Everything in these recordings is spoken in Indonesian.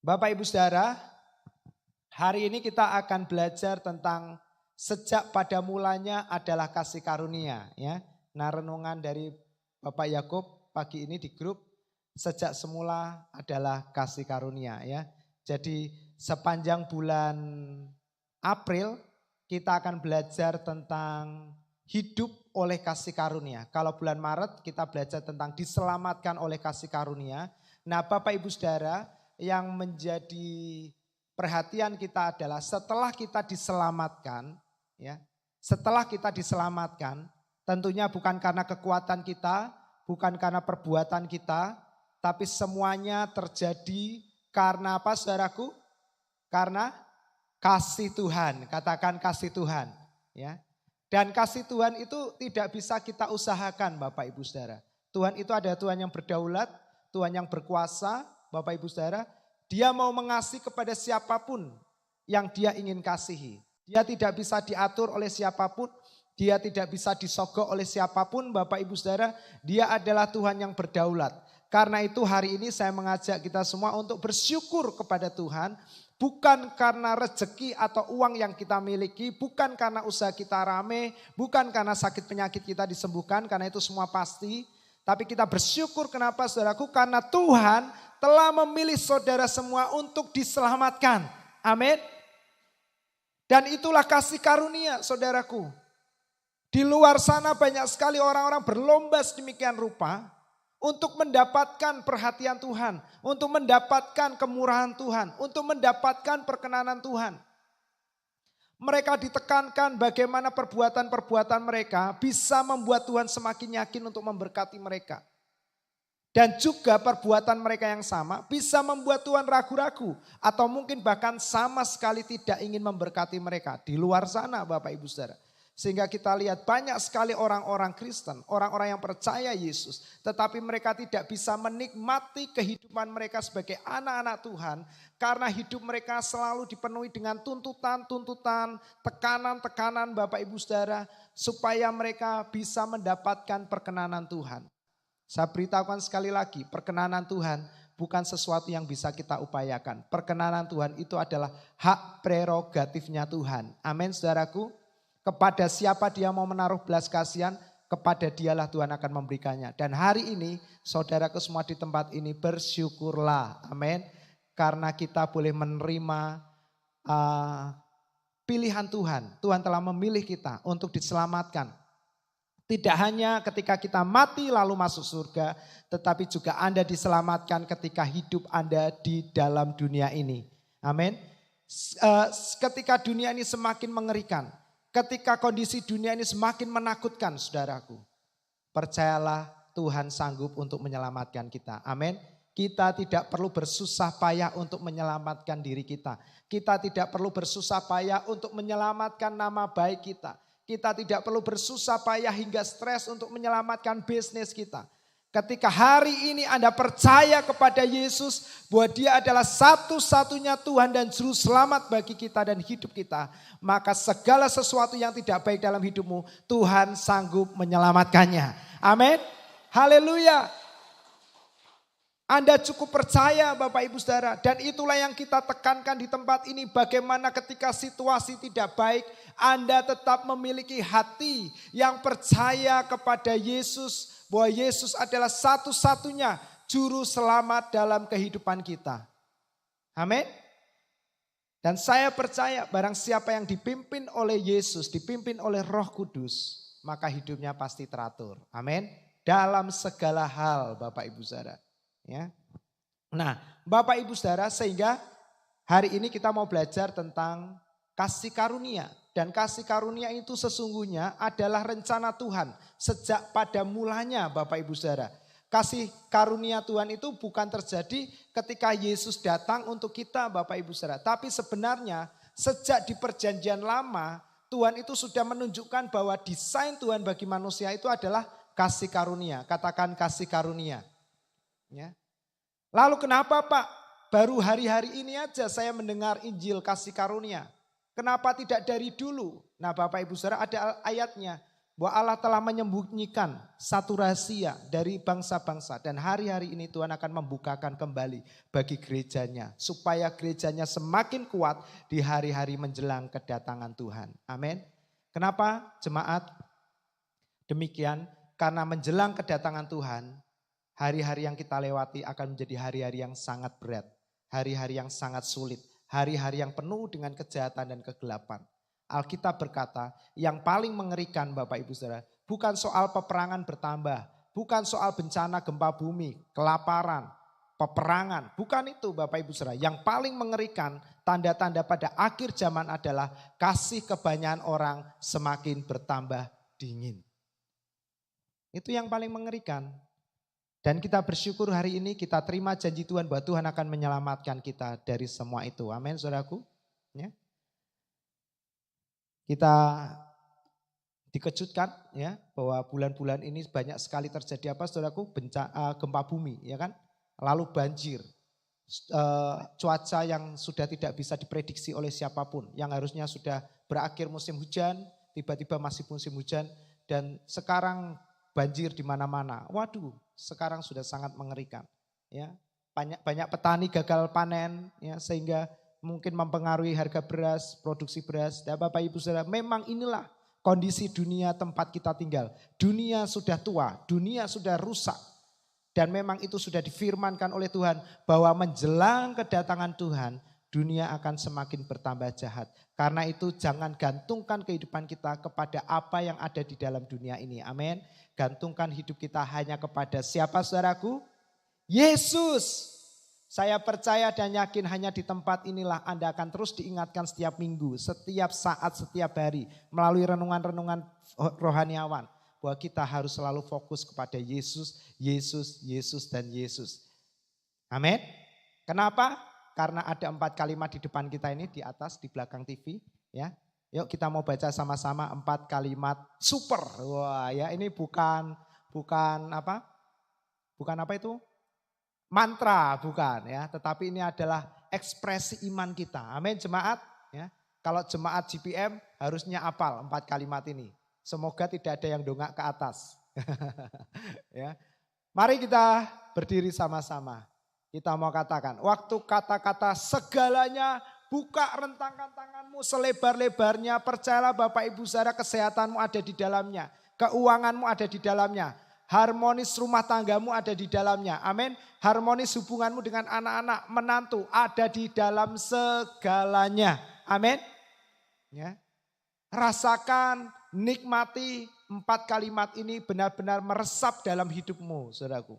Bapak Ibu Saudara, hari ini kita akan belajar tentang sejak pada mulanya adalah kasih karunia, ya. Nah, renungan dari Bapak Yakub pagi ini di grup sejak semula adalah kasih karunia, ya. Jadi sepanjang bulan April kita akan belajar tentang hidup oleh kasih karunia. Kalau bulan Maret kita belajar tentang diselamatkan oleh kasih karunia. Nah, Bapak Ibu Saudara, yang menjadi perhatian kita adalah setelah kita diselamatkan, ya. Setelah kita diselamatkan, tentunya bukan karena kekuatan kita, bukan karena perbuatan kita, tapi semuanya terjadi karena apa, saudaraku? Karena kasih Tuhan. Katakan kasih Tuhan, ya. Dan kasih Tuhan itu tidak bisa kita usahakan, Bapak Ibu Saudara. Tuhan itu adalah Tuhan yang berdaulat, Tuhan yang berkuasa, Bapak Ibu Saudara. Dia mau mengasihi kepada siapapun yang dia ingin kasihi. Dia tidak bisa diatur oleh siapapun, dia tidak bisa disogok oleh siapapun, Bapak Ibu Saudara. Dia adalah Tuhan yang berdaulat. Karena itu hari ini saya mengajak kita semua untuk bersyukur kepada Tuhan. Bukan karena rezeki atau uang yang kita miliki, bukan karena usaha kita rame, bukan karena sakit penyakit kita disembuhkan, karena itu semua pasti. Tapi kita bersyukur kenapa saudaraku? Karena Tuhan telah memilih saudara semua untuk diselamatkan. Amin. Dan itulah kasih karunia saudaraku. Di luar sana banyak sekali orang-orang berlomba sedemikian rupa untuk mendapatkan perhatian Tuhan, untuk mendapatkan kemurahan Tuhan, untuk mendapatkan perkenanan Tuhan. Mereka ditekankan bagaimana perbuatan-perbuatan mereka bisa membuat Tuhan semakin yakin untuk memberkati mereka. Dan juga perbuatan mereka yang sama bisa membuat Tuhan ragu-ragu atau mungkin bahkan sama sekali tidak ingin memberkati mereka di luar sana, Bapak Ibu Saudara. Sehingga kita lihat banyak sekali orang-orang Kristen, orang-orang yang percaya Yesus. Tetapi mereka tidak bisa menikmati kehidupan mereka sebagai anak-anak Tuhan. Karena hidup mereka selalu dipenuhi dengan tuntutan-tuntutan, tekanan-tekanan Bapak Ibu Saudara. Supaya mereka bisa mendapatkan perkenanan Tuhan. Saya beritahukan sekali lagi, perkenanan Tuhan bukan sesuatu yang bisa kita upayakan. Perkenanan Tuhan itu adalah hak prerogatifnya Tuhan. Amin saudaraku. Kepada siapa dia mau menaruh belas kasihan, kepada dialah Tuhan akan memberikannya. Dan hari ini saudaraku semua di tempat ini bersyukurlah. Amin. Karena kita boleh menerima pilihan Tuhan. Tuhan telah memilih kita untuk diselamatkan. Tidak hanya ketika kita mati lalu masuk surga, tetapi juga Anda diselamatkan ketika hidup Anda di dalam dunia ini. Amin. Ketika dunia ini semakin mengerikan, ketika kondisi dunia ini semakin menakutkan saudaraku, percayalah Tuhan sanggup untuk menyelamatkan kita. Amin. Kita tidak perlu bersusah payah untuk menyelamatkan diri kita. Kita tidak perlu bersusah payah untuk menyelamatkan nama baik kita. Kita tidak perlu bersusah payah hingga stres untuk menyelamatkan bisnis kita. Ketika hari ini Anda percaya kepada Yesus bahwa dia adalah satu-satunya Tuhan dan Juru Selamat bagi kita dan hidup kita. Maka segala sesuatu yang tidak baik dalam hidupmu Tuhan sanggup menyelamatkannya. Amin. Haleluya. Anda cukup percaya Bapak Ibu Saudara. Dan itulah yang kita tekankan di tempat ini. Bagaimana ketika situasi tidak baik Anda tetap memiliki hati yang percaya kepada Yesus. Bahwa Yesus adalah satu-satunya juru selamat dalam kehidupan kita. Amin. Dan saya percaya barang siapa yang dipimpin oleh Yesus, dipimpin oleh Roh Kudus, maka hidupnya pasti teratur. Amin. Dalam segala hal Bapak Ibu Saudara. Ya. Nah Bapak Ibu Saudara, sehingga hari ini kita mau belajar tentang kasih karunia. Dan kasih karunia itu sesungguhnya adalah rencana Tuhan sejak pada mulanya Bapak Ibu Saudara. Kasih karunia Tuhan itu bukan terjadi ketika Yesus datang untuk kita Bapak Ibu Saudara. Tapi sebenarnya sejak di perjanjian lama Tuhan itu sudah menunjukkan bahwa desain Tuhan bagi manusia itu adalah kasih karunia. Katakan kasih karunia. Ya. Lalu kenapa Pak? Baru hari-hari ini aja saya mendengar Injil kasih karunia. Kenapa tidak dari dulu? Nah Bapak Ibu Saudara ada ayatnya. Bahwa Allah telah menyembunyikan satu rahasia dari bangsa-bangsa. Dan hari-hari ini Tuhan akan membukakan kembali bagi gerejanya. Supaya gerejanya semakin kuat di hari-hari menjelang kedatangan Tuhan. Amin. Kenapa jemaat? Demikian, karena menjelang kedatangan Tuhan, hari-hari yang kita lewati akan menjadi hari-hari yang sangat berat. Hari-hari yang sangat sulit. Hari-hari yang penuh dengan kejahatan dan kegelapan. Alkitab berkata, yang paling mengerikan Bapak Ibu Saudara, bukan soal peperangan bertambah, bukan soal bencana gempa bumi, kelaparan, peperangan, bukan itu Bapak Ibu Saudara. Yang paling mengerikan, tanda-tanda pada akhir zaman adalah kasih kebanyakan orang semakin bertambah dingin. Itu yang paling mengerikan. Dan kita bersyukur hari ini kita terima janji Tuhan bahwa Tuhan akan menyelamatkan kita dari semua itu. Amin saudaraku. Ya. Kita dikejutkan ya bahwa bulan-bulan ini banyak sekali terjadi apa saudaraku, gempa bumi ya kan, lalu banjir, cuaca yang sudah tidak bisa diprediksi oleh siapapun, yang harusnya sudah berakhir musim hujan, tiba-tiba masih musim hujan dan sekarang banjir di mana-mana. Waduh, sekarang sudah sangat mengerikan ya. Banyak petani gagal panen ya sehingga mungkin mempengaruhi harga beras, produksi beras. Dan Bapak Ibu Saudara, memang inilah kondisi dunia tempat kita tinggal. Dunia sudah tua, dunia sudah rusak. Dan memang itu sudah difirmankan oleh Tuhan bahwa menjelang kedatangan Tuhan, dunia akan semakin bertambah jahat. Karena itu jangan gantungkan kehidupan kita kepada apa yang ada di dalam dunia ini. Amin. Gantungkan hidup kita hanya kepada siapa saudaraku? Yesus. Saya percaya dan yakin hanya di tempat inilah Anda akan terus diingatkan setiap minggu, setiap saat, setiap hari. Melalui renungan-renungan rohaniawan. Bahwa kita harus selalu fokus kepada Yesus, Yesus, Yesus, dan Yesus. Amin. Kenapa? Karena ada 4 kalimat di depan kita ini, di atas, di belakang TV. Ya. Yuk kita mau baca sama-sama 4 kalimat super. Wah ya ini bukan apa? Bukan apa itu? Mantra bukan ya, tetapi ini adalah ekspresi iman kita. Amin jemaat ya. Kalau jemaat GPM harusnya hafal 4 kalimat ini. Semoga tidak ada yang dongak ke atas. Ya. Mari kita berdiri sama-sama. Kita mau katakan, waktu kata-kata segalanya, buka rentangkan tanganmu selebar-lebarnya. Percayalah Bapak Ibu Saudara, kesehatanmu ada di dalamnya. Keuanganmu ada di dalamnya. Harmonis rumah tanggamu ada di dalamnya. Amin. Harmonis hubunganmu dengan anak-anak, menantu ada di dalam segalanya. Amin. Ya. Rasakan, nikmati 4 kalimat ini benar-benar meresap dalam hidupmu, saudaraku.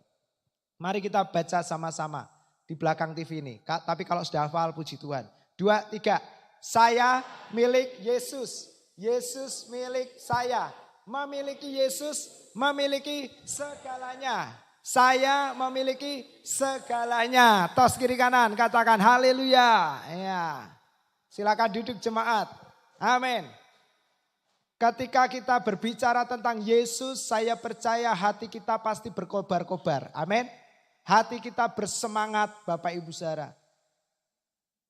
Mari kita baca sama-sama di belakang TV ini. Tapi kalau sudah hafal, puji Tuhan. 2, 3. Saya milik Yesus. Yesus milik saya. Memiliki Yesus, memiliki segalanya. Saya memiliki segalanya. Tos kiri kanan, katakan haleluya. Ya. Silakan duduk jemaat. Amin. Ketika kita berbicara tentang Yesus, saya percaya hati kita pasti berkobar-kobar. Amin. Hati kita bersemangat Bapak Ibu Saudara.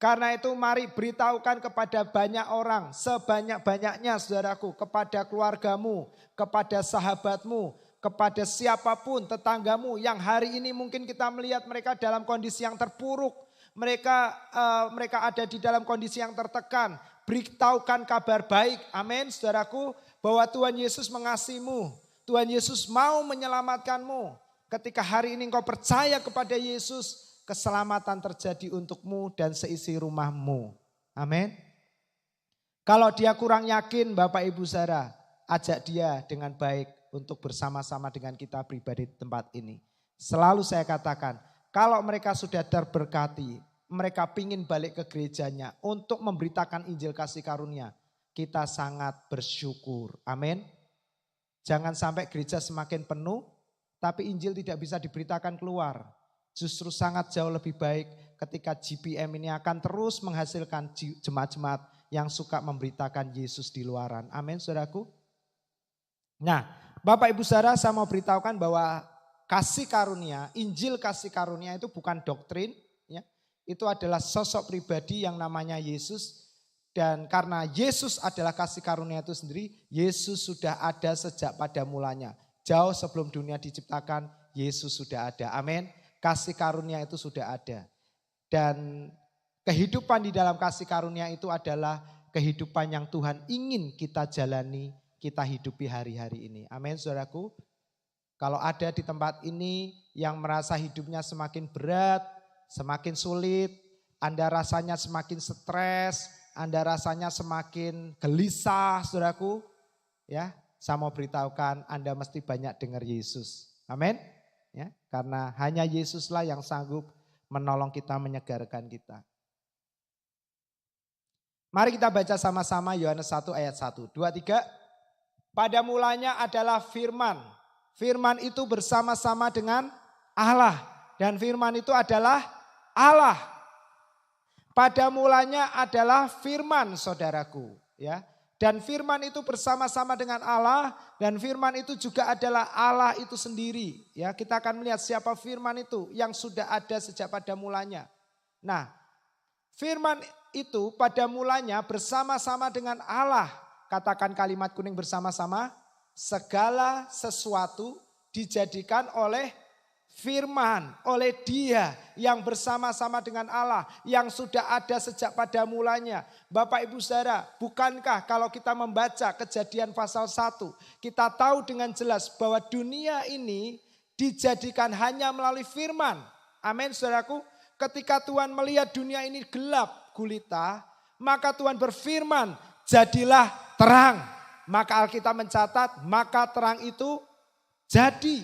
Karena itu mari beritahukan kepada banyak orang, sebanyak-banyaknya saudaraku, kepada keluargamu, kepada sahabatmu, kepada siapapun tetanggamu yang hari ini mungkin kita melihat mereka dalam kondisi yang terpuruk. Mereka ada di dalam kondisi yang tertekan. Beritahukan kabar baik, amin saudaraku, bahwa Tuhan Yesus mengasihimu. Tuhan Yesus mau menyelamatkanmu. Ketika hari ini engkau percaya kepada Yesus, keselamatan terjadi untukmu dan seisi rumahmu. Amin. Kalau dia kurang yakin Bapak Ibu Saudara, ajak dia dengan baik untuk bersama-sama dengan kita pribadi di tempat ini. Selalu saya katakan, kalau mereka sudah terberkati, mereka pingin balik ke gerejanya untuk memberitakan Injil kasih karunia. Kita sangat bersyukur. Amin. Jangan sampai gereja semakin penuh, tapi Injil tidak bisa diberitakan keluar. Justru sangat jauh lebih baik ketika GPM ini akan terus menghasilkan jemaat-jemaat yang suka memberitakan Yesus di luaran. Amin saudaraku. Nah Bapak Ibu Saudara, saya mau beritahukan bahwa kasih karunia, Injil kasih karunia itu bukan doktrin. Ya. Itu adalah sosok pribadi yang namanya Yesus. Dan karena Yesus adalah kasih karunia itu sendiri, Yesus sudah ada sejak pada mulanya. Jauh sebelum dunia diciptakan, Yesus sudah ada. Amin. Kasih karunia itu sudah ada. Dan kehidupan di dalam kasih karunia itu adalah kehidupan yang Tuhan ingin kita jalani, kita hidupi hari-hari ini. Amin, saudaraku. Kalau ada di tempat ini yang merasa hidupnya semakin berat, semakin sulit, Anda rasanya semakin stres, Anda rasanya semakin gelisah, saudaraku, ya, saya mau beritahukan Anda mesti banyak dengar Yesus. Amin. Ya, karena hanya Yesuslah yang sanggup menolong kita, menyegarkan kita. Mari kita baca sama-sama Yohanes 1 ayat 1, 2, 3. Pada mulanya adalah firman. Firman itu bersama-sama dengan Allah. Dan firman itu adalah Allah. Pada mulanya adalah firman, saudaraku, ya. Dan firman itu bersama-sama dengan Allah, dan firman itu juga adalah Allah itu sendiri. Ya, kita akan melihat siapa firman itu yang sudah ada sejak pada mulanya. Nah, firman itu pada mulanya bersama-sama dengan Allah. Katakan kalimat kuning bersama-sama. Segala sesuatu dijadikan oleh firman, oleh Dia yang bersama-sama dengan Allah, yang sudah ada sejak pada mulanya. Bapak Ibu Saudara, bukankah kalau kita membaca Kejadian pasal 1, kita tahu dengan jelas bahwa dunia ini dijadikan hanya melalui firman. Amin, saudaraku. Ketika Tuhan melihat dunia ini gelap gulita, maka Tuhan berfirman, jadilah terang. Maka Alkitab mencatat, maka terang itu jadi.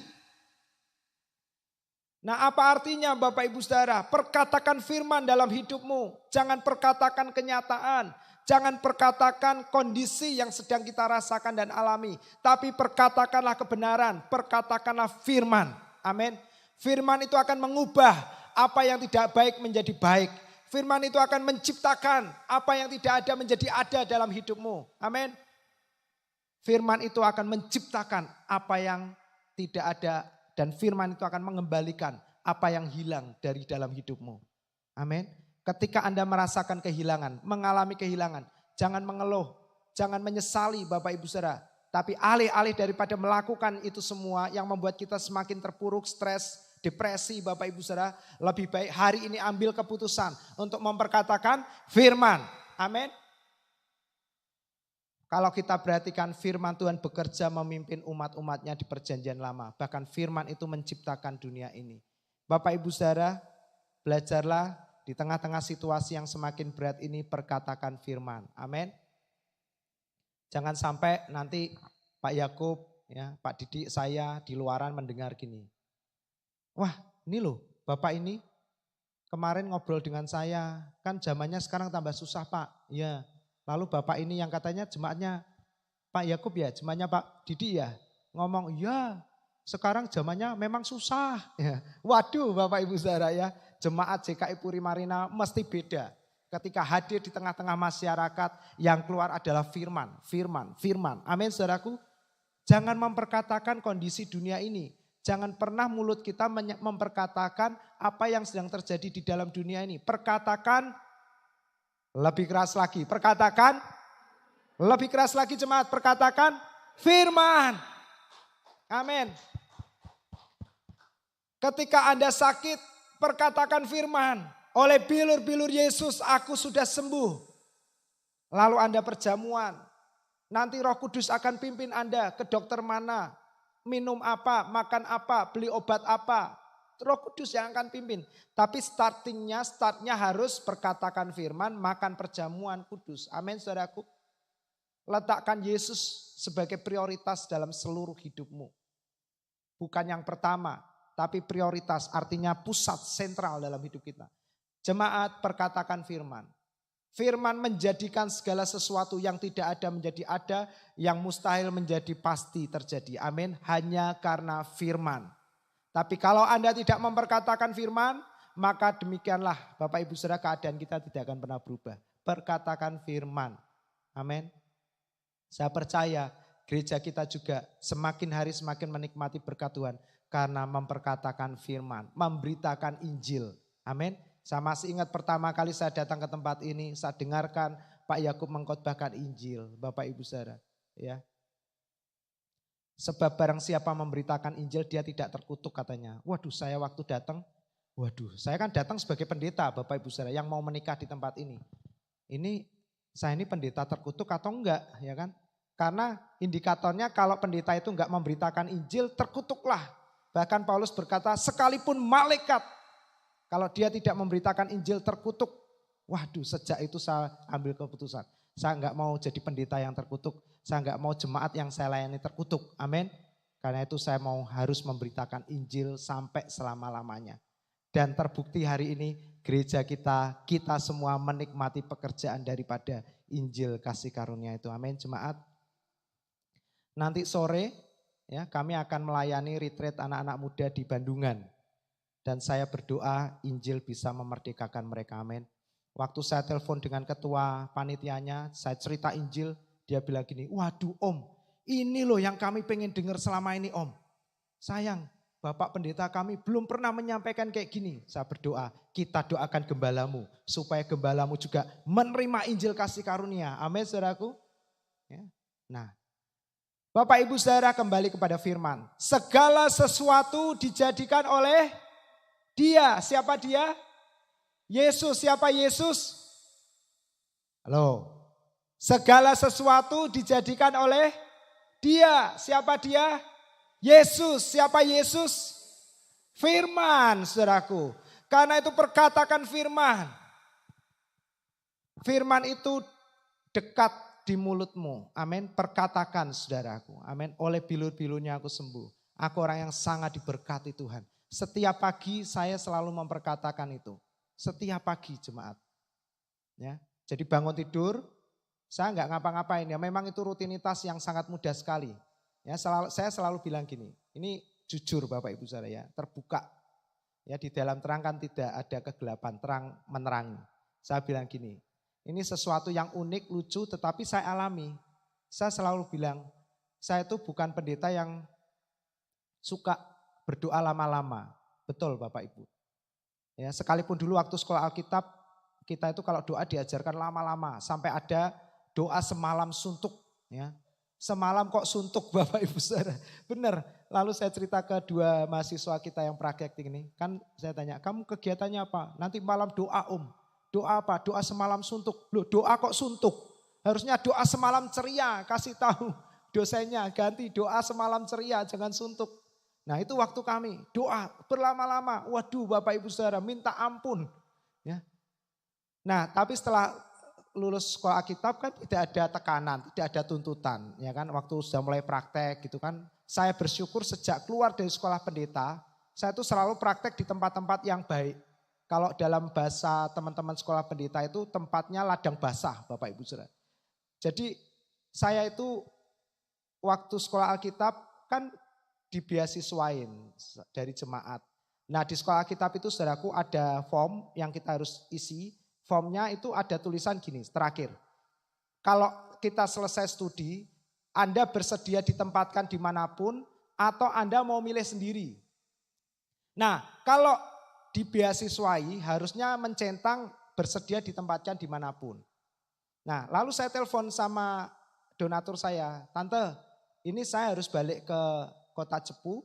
Nah, apa artinya Bapak Ibu Saudara? Perkatakan firman dalam hidupmu. Jangan perkatakan kenyataan. Jangan perkatakan kondisi yang sedang kita rasakan dan alami. Tapi perkatakanlah kebenaran. Perkatakanlah firman. Amin. Firman itu akan mengubah apa yang tidak baik menjadi baik. Firman itu akan menciptakan apa yang tidak ada menjadi ada dalam hidupmu. Amin. Firman itu akan menciptakan apa yang tidak ada. Dan firman itu akan mengembalikan apa yang hilang dari dalam hidupmu. Amin. Ketika Anda merasakan kehilangan, mengalami kehilangan, jangan mengeluh, jangan menyesali Bapak Ibu Saudara. Tapi alih-alih daripada melakukan itu semua yang membuat kita semakin terpuruk, stres, depresi Bapak Ibu Saudara. Lebih baik hari ini ambil keputusan untuk memperkatakan firman. Amin. Kalau kita perhatikan firman Tuhan bekerja memimpin umat-umatnya di perjanjian lama. Bahkan firman itu menciptakan dunia ini. Bapak Ibu Saudara, belajarlah di tengah-tengah situasi yang semakin berat ini perkatakan firman. Amin. Jangan sampai nanti Pak Yakub, ya, Pak Didik, saya di luaran mendengar gini. Wah, ini loh Bapak ini kemarin ngobrol dengan saya. Kan zamannya sekarang tambah susah Pak. Ya. Lalu Bapak ini yang katanya jemaatnya Pak Yakub ya, jemaatnya Pak Didi ya. Ngomong, ya sekarang zamannya memang susah. Ya. Waduh Bapak Ibu Saudara ya, jemaat JKI Puri Marina mesti beda. Ketika hadir di tengah-tengah masyarakat yang keluar adalah firman, firman, firman. Amin saudaraku. Jangan memperkatakan kondisi dunia ini. Jangan pernah mulut kita memperkatakan apa yang sedang terjadi di dalam dunia ini. Perkatakan lebih keras lagi, perkatakan lebih keras lagi jemaat, perkatakan firman. Amin. Ketika Anda sakit, perkatakan firman. Oleh bilur-bilur Yesus aku sudah sembuh. Lalu Anda perjamuan. Nanti Roh Kudus akan pimpin Anda ke dokter mana, minum apa, makan apa, beli obat apa. Roh Kudus yang akan pimpin. Tapi startnya harus perkatakan firman, makan perjamuan kudus. Amin saudaraku. Letakkan Yesus sebagai prioritas dalam seluruh hidupmu. Bukan yang pertama, tapi prioritas artinya pusat sentral dalam hidup kita. Jemaat perkatakan firman. Firman menjadikan segala sesuatu yang tidak ada menjadi ada, yang mustahil menjadi pasti terjadi. Amin. Hanya karena firman. Tapi kalau Anda tidak memperkatakan firman, maka demikianlah Bapak Ibu Saudara keadaan kita tidak akan pernah berubah. Perkatakan firman. Amin. Saya percaya gereja kita juga semakin hari semakin menikmati berkat Tuhan. Karena memperkatakan firman, memberitakan Injil. Amin. Saya masih ingat pertama kali saya datang ke tempat ini, saya dengarkan Pak Pak Yakub mengkhotbahkan Injil, Bapak Ibu Saudara, ya. Sebab barang siapa memberitakan Injil dia tidak terkutuk katanya. Waduh, saya waktu datang, saya kan datang sebagai pendeta Bapak Ibu Saudara yang mau menikah di tempat ini. Saya ini pendeta terkutuk atau enggak, ya kan? Karena indikatornya kalau pendeta itu enggak memberitakan Injil, terkutuklah. Bahkan Paulus berkata, sekalipun malaikat, kalau dia tidak memberitakan Injil terkutuk. Waduh, sejak itu saya ambil keputusan. Saya enggak mau jadi pendeta yang terkutuk. Saya enggak mau jemaat yang saya layani terkutuk. Amin. Karena itu saya mau harus memberitakan Injil sampai selama-lamanya. Dan terbukti hari ini gereja kita semua menikmati pekerjaan daripada Injil kasih karunia itu. Amin, jemaat. Nanti sore ya kami akan melayani retreat anak-anak muda di Bandungan. Dan saya berdoa Injil bisa memerdekakan mereka. Amin. Waktu saya telepon dengan ketua panitianya, saya cerita Injil, dia bilang gini, waduh Om, ini loh yang kami pengen dengar selama ini Om. Sayang, Bapak pendeta kami belum pernah menyampaikan kayak gini. Saya berdoa, kita doakan gembalamu, supaya gembalamu juga menerima Injil kasih karunia. Amin saudaraku. Ya. Nah, Bapak Ibu Saudara kembali kepada firman. Segala sesuatu dijadikan oleh Dia. Siapa Dia? Yesus. Siapa Yesus? Halo. Segala sesuatu dijadikan oleh Dia. Siapa Dia? Yesus. Siapa Yesus? Firman, saudaraku. Karena itu perkatakan firman. Firman itu dekat di mulutmu. Amin. Perkatakan, saudaraku. Amin. Oleh bilur-bilurnya aku sembuh. Aku orang yang sangat diberkati Tuhan. Setiap pagi saya selalu memperkatakan itu. Setiap pagi jemaat. Ya. Jadi bangun tidur, saya enggak ngapa-ngapain ya. Memang itu rutinitas yang sangat mudah sekali. Ya, saya selalu bilang gini, ini jujur Bapak Ibu Saudara ya, terbuka. Ya di dalam terang kan tidak ada kegelapan, terang menerangi. Saya bilang gini, ini sesuatu yang unik, lucu tetapi saya alami. Saya selalu bilang, saya itu bukan pendeta yang suka berdoa lama-lama. Betul Bapak Ibu. Ya, sekalipun dulu waktu sekolah Alkitab, kita itu kalau doa diajarkan lama-lama. Sampai ada doa semalam suntuk. Ya. Semalam kok suntuk Bapak Ibu Saudara. Benar. Lalu saya cerita ke dua mahasiswa kita yang praktek ini. Kan saya tanya, kamu kegiatannya apa? Nanti malam doa Om. Doa apa? Doa semalam suntuk. Loh doa kok suntuk? Harusnya doa semalam ceria. Kasih tahu dosennya ganti doa semalam ceria, jangan suntuk. Nah itu waktu kami doa berlama-lama. Waduh Bapak Ibu Saudara minta ampun. Ya. Nah tapi setelah lulus sekolah Alkitab kan tidak ada tekanan, tidak ada tuntutan. Ya kan waktu sudah mulai praktek gitu kan. Saya bersyukur sejak keluar dari sekolah pendeta. Saya itu selalu praktek di tempat-tempat yang baik. Kalau dalam bahasa teman-teman sekolah pendeta itu tempatnya ladang basah Bapak Ibu Saudara. Jadi saya itu waktu sekolah Alkitab kan dibeasiswain dari jemaat. Nah di sekolah Alkitab itu saudaraku ada form yang kita harus isi. Formnya itu ada tulisan gini terakhir. Kalau kita selesai studi, Anda bersedia ditempatkan dimanapun atau Anda mau milih sendiri. Nah kalau dibeasiswai harusnya mencentang bersedia ditempatkan dimanapun. Nah lalu saya telepon sama donatur saya, Tante ini saya harus balik ke Kota Cepu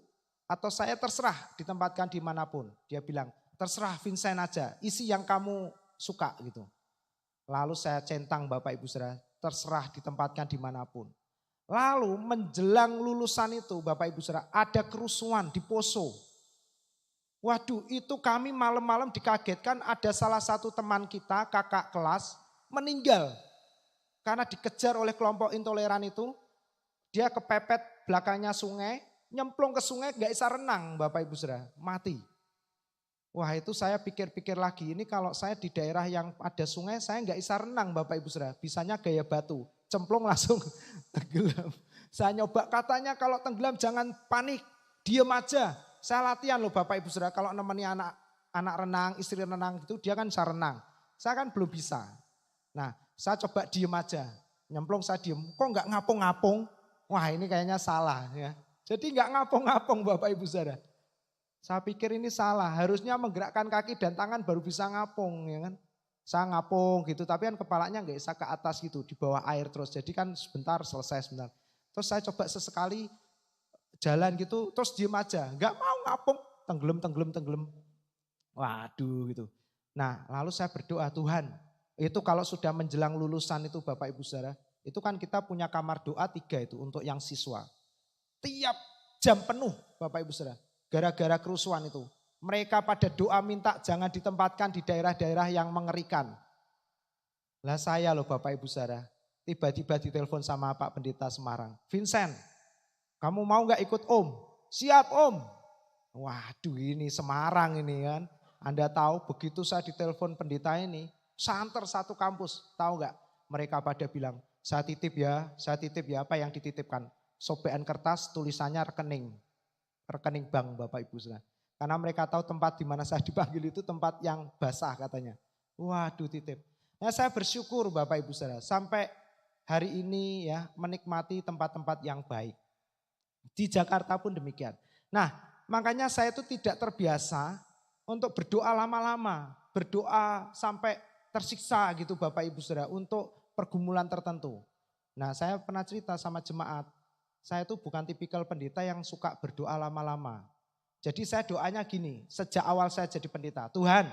atau saya terserah ditempatkan dimanapun. Dia bilang terserah Vincent aja, isi yang kamu suka gitu. Lalu saya centang Bapak Ibu Saudara, terserah ditempatkan dimanapun. Lalu menjelang lulusan itu Bapak Ibu Saudara ada kerusuhan di Poso. Waduh itu kami malam-malam dikagetkan ada salah satu teman kita kakak kelas meninggal. Karena dikejar oleh kelompok intoleran itu, dia kepepet belakangnya sungai, nyemplung ke sungai gak bisa renang Bapak Ibu Saudara, mati. Wah itu saya pikir-pikir lagi, ini kalau saya di daerah yang ada sungai saya gak bisa renang Bapak Ibu Saudara. Bisanya gaya batu, cemplung langsung tenggelam. Saya nyoba katanya kalau tenggelam jangan panik, diem aja. Saya latihan loh Bapak Ibu Saudara, kalau nemeni anak renang, istri renang gitu dia kan bisa renang. Saya kan belum bisa. Nah saya coba diem aja, nyemplung saya diem, kok gak ngapung-ngapung? Wah ini kayaknya salah ya. Jadi gak ngapung-ngapung Bapak Ibu Saudara. Saya pikir ini salah, harusnya menggerakkan kaki dan tangan baru bisa ngapung ya kan. Saya ngapung gitu, tapi kan kepalanya nggak bisa ke atas gitu, di bawah air terus. Jadi kan sebentar selesai sebentar. Terus saya coba sesekali jalan gitu, terus diem aja. Nggak mau ngapung, tenggelam. Waduh gitu. Nah lalu saya berdoa, Tuhan itu kalau sudah menjelang lulusan itu Bapak Ibu Saudara, itu kan kita punya kamar doa 3 itu untuk yang siswa. Tiap jam penuh Bapak Ibu Saudara, gara-gara kerusuhan itu. Mereka pada doa minta jangan ditempatkan di daerah-daerah yang mengerikan. Lah saya loh Bapak Ibu Saudara, tiba-tiba ditelepon sama Pak Pendeta Semarang. Vincent, kamu mau gak ikut Om? Siap Om. Waduh ini Semarang ini kan. Anda tahu begitu saya ditelepon pendeta ini, santer satu kampus. Tahu gak? Mereka pada bilang, saya titip ya, apa yang dititipkan? Sobekan kertas tulisannya rekening bank Bapak Ibu Saudara. Karena mereka tahu tempat di mana saya dipanggil itu tempat yang basah katanya. Waduh titip. Nah saya bersyukur Bapak Ibu Saudara sampai hari ini ya menikmati tempat-tempat yang baik. Di Jakarta pun demikian. Nah makanya saya itu tidak terbiasa untuk berdoa lama-lama. Berdoa sampai tersiksa gitu Bapak Ibu Saudara untuk pergumulan tertentu. Nah saya pernah cerita sama jemaat. Saya itu bukan tipikal pendeta yang suka berdoa lama-lama. Jadi saya doanya gini, sejak awal saya jadi pendeta. Tuhan,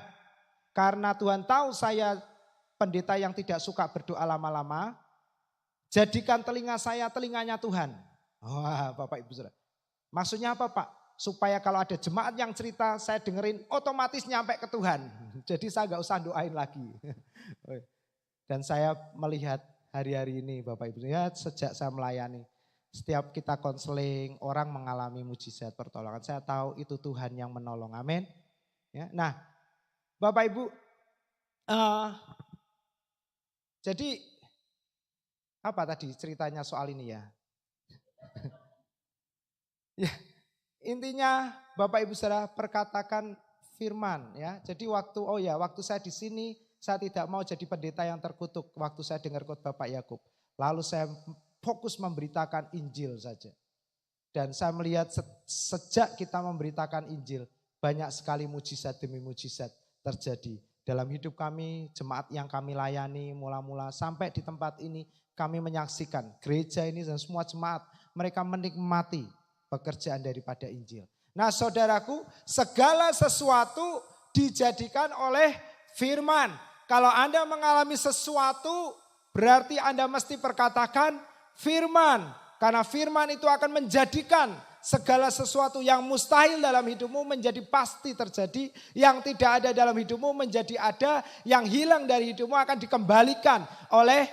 karena Tuhan tahu saya pendeta yang tidak suka berdoa lama-lama, jadikan telinga saya telinganya Tuhan. Wah Bapak Ibu Saudara. Maksudnya apa Pak? Supaya kalau ada jemaat yang cerita saya dengerin otomatis nyampe ke Tuhan. Jadi saya gak usah doain lagi. Dan saya melihat hari-hari ini Bapak Ibu Saudara, sejak saya melayani. Setiap kita konseling, orang mengalami mujizat pertolongan. Saya tahu itu Tuhan yang menolong. Amin. Ya, nah, Bapak Ibu, jadi apa tadi ceritanya soal ini ya? Ya, intinya Bapak Ibu Saudara perkatakan firman ya. Jadi waktu saya di sini saya tidak mau jadi pendeta yang terkutuk waktu saya dengar khotbah Pak Yakub. Lalu saya fokus memberitakan Injil saja. Dan saya melihat sejak kita memberitakan Injil, banyak sekali mujizat demi mujizat terjadi. Dalam hidup kami, jemaat yang kami layani mula-mula sampai di tempat ini, kami menyaksikan gereja ini dan semua jemaat, mereka menikmati pekerjaan daripada Injil. Nah saudaraku, segala sesuatu dijadikan oleh firman. Kalau Anda mengalami sesuatu, berarti Anda mesti perkatakan firman, karena firman itu akan menjadikan segala sesuatu yang mustahil dalam hidupmu menjadi pasti terjadi, yang tidak ada dalam hidupmu menjadi ada, yang hilang dari hidupmu akan dikembalikan oleh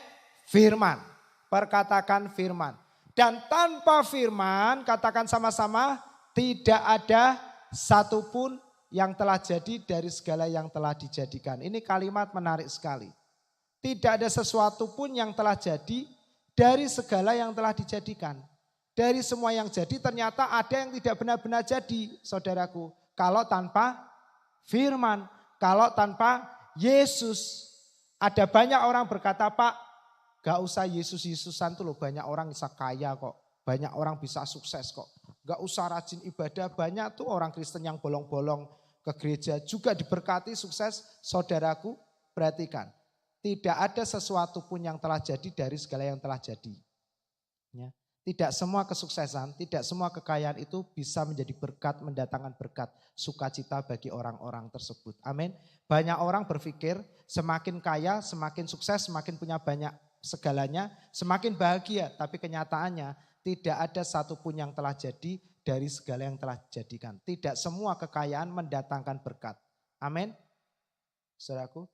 firman. Perkatakan firman. Dan tanpa firman, katakan sama-sama, tidak ada satupun yang telah jadi dari segala yang telah dijadikan. Ini kalimat menarik sekali. Tidak ada sesuatu pun yang telah jadi dari segala yang telah dijadikan. Dari semua yang jadi ternyata ada yang tidak benar-benar jadi saudaraku. Kalau tanpa firman, kalau tanpa Yesus. Ada banyak orang berkata Pak gak usah Yesus-Yesusan tuh loh, banyak orang bisa kaya kok. Banyak orang bisa sukses kok. Gak usah rajin ibadah, banyak tuh orang Kristen yang bolong-bolong ke gereja juga diberkati sukses. Saudaraku perhatikan. Tidak ada sesuatu pun yang telah jadi dari segala yang telah jadi. Ya. Tidak semua kesuksesan, tidak semua kekayaan itu bisa menjadi berkat, mendatangkan berkat, sukacita bagi orang-orang tersebut. Amin. Banyak orang berpikir semakin kaya, semakin sukses, semakin punya banyak segalanya, semakin bahagia. Tapi kenyataannya tidak ada satupun yang telah jadi dari segala yang telah dijadikan. Tidak semua kekayaan mendatangkan berkat. Amin. Saudaraku.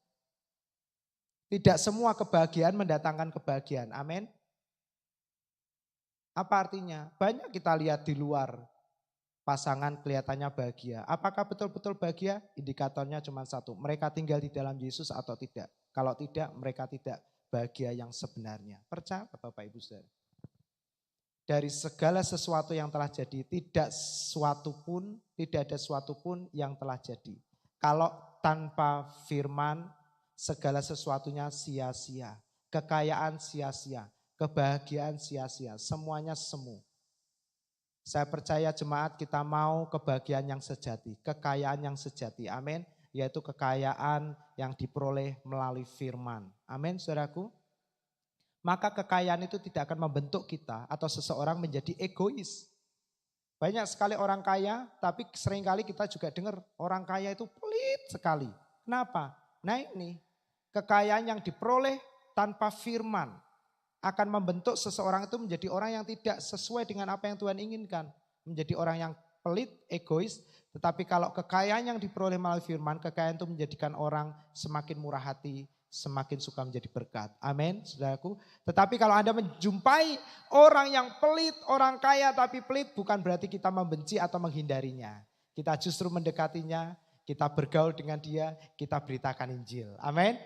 Tidak semua kebahagiaan mendatangkan kebahagiaan. Amin. Apa artinya? Banyak kita lihat di luar pasangan kelihatannya bahagia. Apakah betul-betul bahagia? Indikatornya cuma satu. Mereka tinggal di dalam Yesus atau tidak. Kalau tidak, mereka tidak bahagia yang sebenarnya. Percaya Bapak Ibu Saudara? Dari segala sesuatu yang telah jadi, tidak ada suatu pun yang telah jadi. Kalau tanpa firman, segala sesuatunya sia-sia. Kekayaan sia-sia. Kebahagiaan sia-sia. Semuanya semu. Saya percaya jemaat kita mau kebahagiaan yang sejati. Kekayaan yang sejati. Amin. yaitu kekayaan yang diperoleh melalui firman. Amin, saudaraku. Maka kekayaan itu tidak akan membentuk kita atau seseorang menjadi egois. Banyak sekali orang kaya, tapi seringkali kita juga dengar orang kaya itu pelit sekali. Kenapa? Nah ini, kekayaan yang diperoleh tanpa firman akan membentuk seseorang itu menjadi orang yang tidak sesuai dengan apa yang Tuhan inginkan. Menjadi orang yang pelit, egois. Tetapi kalau kekayaan yang diperoleh melalui firman, kekayaan itu menjadikan orang semakin murah hati, semakin suka menjadi berkat. Amin, saudaraku. Tetapi kalau Anda menjumpai orang yang pelit, orang kaya tapi pelit, bukan berarti kita membenci atau menghindarinya. Kita justru mendekatinya, kita bergaul dengan dia, kita beritakan Injil. Amin.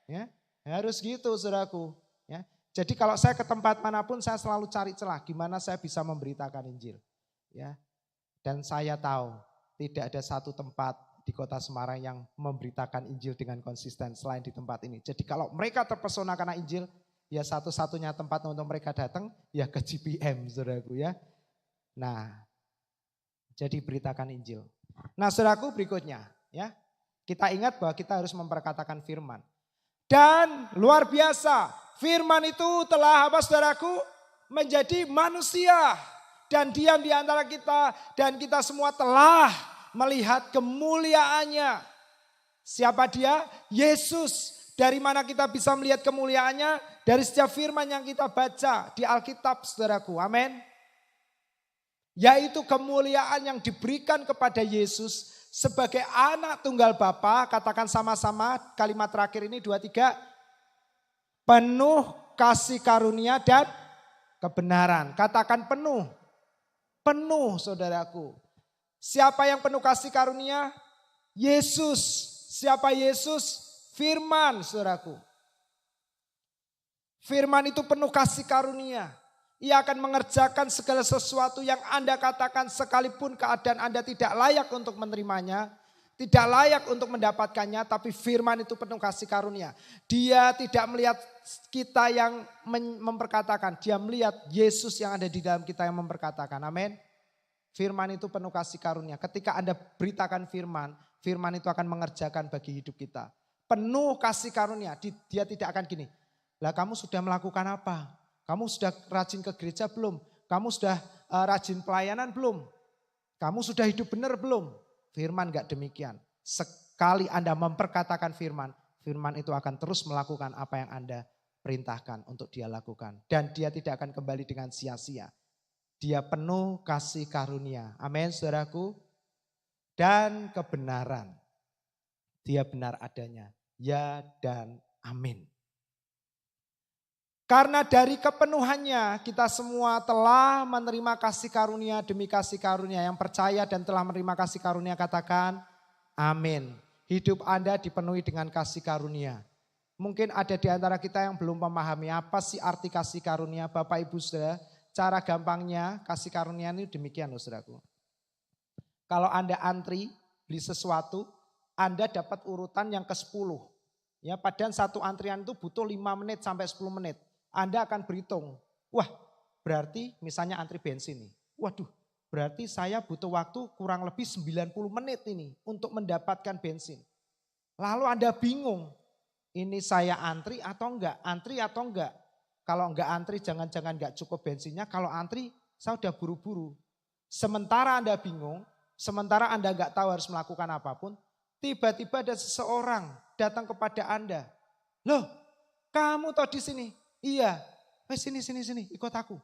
Ya, harus gitu, saudaraku. Ya. Jadi kalau saya ke tempat manapun, saya selalu cari celah gimana saya bisa memberitakan Injil. Ya. Dan saya tahu tidak ada satu tempat di kota Semarang yang memberitakan Injil dengan konsisten selain di tempat ini. Jadi kalau mereka terpesona karena Injil, ya satu-satunya tempat untuk mereka datang ya ke GPM, saudaraku ya. Nah, jadi beritakan Injil. Nah, saudaraku berikutnya ya. Kita ingat bahwa kita harus memperkatakan firman. Dan luar biasa, firman itu telah apa saudaraku? Menjadi manusia dan diam di antara kita dan kita semua telah melihat kemuliaannya. Siapa dia? Yesus. Dari mana kita bisa melihat kemuliaannya? Dari setiap firman yang kita baca di Alkitab, saudaraku. Amin. Yaitu kemuliaan yang diberikan kepada Yesus sebagai anak tunggal Bapa. Katakan sama-sama kalimat terakhir ini 2, 3. Penuh kasih karunia dan kebenaran. Katakan penuh. Penuh, saudaraku. Siapa yang penuh kasih karunia? Yesus. Siapa Yesus? Firman, saudaraku. Firman itu penuh kasih karunia. Ia akan mengerjakan segala sesuatu yang Anda katakan sekalipun keadaan Anda tidak layak untuk menerimanya. Tidak layak untuk mendapatkannya, tapi firman itu penuh kasih karunia. Dia tidak melihat kita yang memperkatakan. Dia melihat Yesus yang ada di dalam kita yang memperkatakan. Amin. Firman itu penuh kasih karunia. Ketika Anda beritakan firman, firman itu akan mengerjakan bagi hidup kita. Penuh kasih karunia. Dia tidak akan gini. Lah kamu sudah melakukan apa? Kamu sudah rajin ke gereja belum? Kamu sudah rajin pelayanan belum? Kamu sudah hidup benar belum? Firman gak demikian. Sekali Anda memperkatakan firman, firman itu akan terus melakukan apa yang Anda perintahkan untuk dia lakukan. Dan dia tidak akan kembali dengan sia-sia. Dia penuh kasih karunia. Amin, saudaraku. Dan kebenaran. Dia benar adanya. Ya dan amin. Karena dari kepenuhannya kita semua telah menerima kasih karunia demi kasih karunia. Yang percaya dan telah menerima kasih karunia katakan amin. Hidup Anda dipenuhi dengan kasih karunia. Mungkin ada di antara kita yang belum memahami apa sih arti kasih karunia. Bapak Ibu Saudara. Cara gampangnya kasih karunia ini demikian loh saudaraku. Kalau Anda antri beli sesuatu, Anda dapat urutan yang ke-10. Ya, padahal satu antrian itu butuh 5 menit sampai 10 menit. Anda akan berhitung, wah berarti misalnya antri bensin nih. Waduh, berarti saya butuh waktu kurang lebih 90 menit ini untuk mendapatkan bensin. Lalu Anda bingung, ini saya antri atau enggak? Antri atau enggak? Kalau enggak antri jangan-jangan enggak cukup bensinnya. Kalau antri saya udah buru-buru. Sementara Anda bingung, sementara Anda enggak tahu harus melakukan apapun. Tiba-tiba ada seseorang datang kepada Anda. Loh kamu toh di sini? Iya. Sini, ikut aku.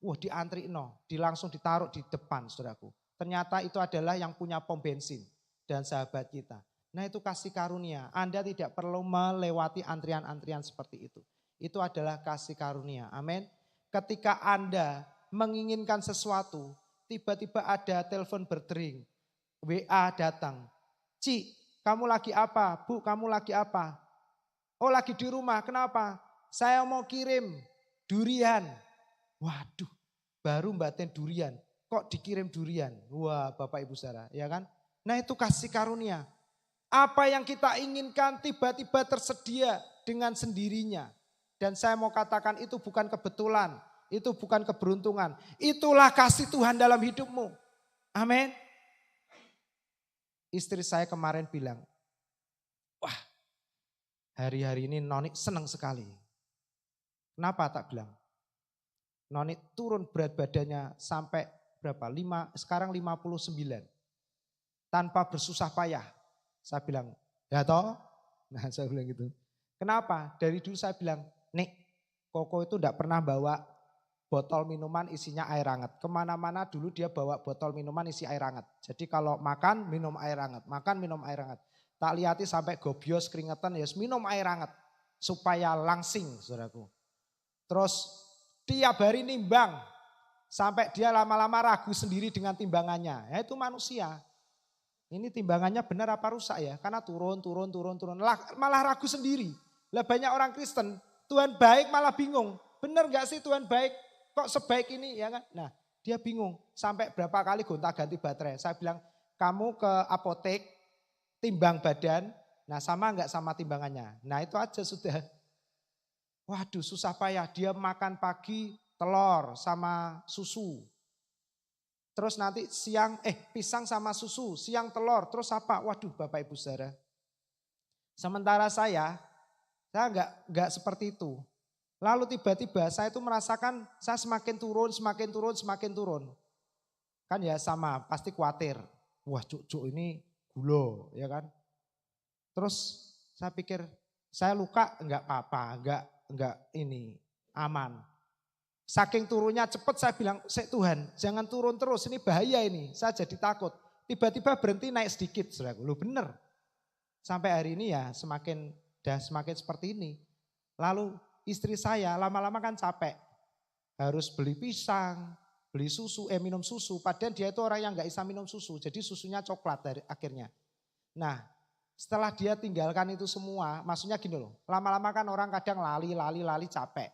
Wah diantri langsung ditaruh di depan saudaraku. Ternyata itu adalah yang punya pom bensin dan sahabat kita. Nah itu kasih karunia. Anda tidak perlu melewati antrian-antrian seperti itu. Itu adalah kasih karunia. Amin. Ketika Anda menginginkan sesuatu, tiba-tiba ada telepon berdering. WA datang. Ci, kamu lagi apa? Bu, kamu lagi apa? Oh lagi di rumah, kenapa? Saya mau kirim durian. Waduh, baru Mbak Ten durian. Kok dikirim durian? Wah Bapak Ibu Saudara, ya kan? Nah itu kasih karunia. Apa yang kita inginkan tiba-tiba tersedia dengan sendirinya. Dan saya mau katakan itu bukan kebetulan, itu bukan keberuntungan. Itulah kasih Tuhan dalam hidupmu. Amin. Istri saya kemarin bilang, Hari-hari ini Noni senang sekali. Kenapa tak bilang? Noni turun berat badannya sampai berapa? Sekarang 59. Tanpa bersusah payah. Saya bilang, ya toh? Nah saya bilang gitu. Kenapa? Dari dulu saya bilang, Nek, Koko itu enggak pernah bawa botol minuman isinya air hangat. Kemana-mana dulu dia bawa botol minuman isi air hangat. Jadi kalau makan, minum air hangat. Makan, minum air hangat. Tak lihati sampai gobios keringetan, ya minum air hangat. Supaya langsing, saudaraku. Terus tiap hari nimbang. Sampai dia lama-lama ragu sendiri dengan timbangannya. Ya itu manusia. Ini timbangannya benar apa rusak ya? Karena turun. Malah ragu sendiri. Lah banyak orang Kristen, Tuhan baik malah bingung. Benar gak sih Tuhan baik? Kok sebaik ini ya kan? Nah dia bingung. Sampai berapa kali gonta-ganti baterai. Saya bilang, kamu ke apotek, timbang badan. Nah sama gak sama timbangannya? Nah itu aja sudah. Waduh susah payah. Dia makan pagi telur sama susu. Terus nanti siang pisang sama susu, siang telur, terus apa? Waduh Bapak Ibu Saudara. Sementara saya enggak seperti itu. Lalu tiba-tiba saya itu merasakan saya semakin turun. Kan ya sama, pasti khawatir. Wah cuk ini gula ya kan. Terus saya pikir saya luka enggak apa-apa, enggak ini aman. Saking turunnya cepat saya bilang, Tuhan jangan turun terus, ini bahaya ini. Saya jadi takut. Tiba-tiba berhenti naik sedikit. Saudaraku, lu bener. Sampai hari ini ya semakin seperti ini. Lalu istri saya lama-lama kan capek. Harus beli pisang, beli susu, minum susu. Padahal dia itu orang yang gak bisa minum susu. Jadi susunya coklat dari akhirnya. Nah setelah dia tinggalkan itu semua, maksudnya gini loh. Lama-lama kan orang kadang lali capek.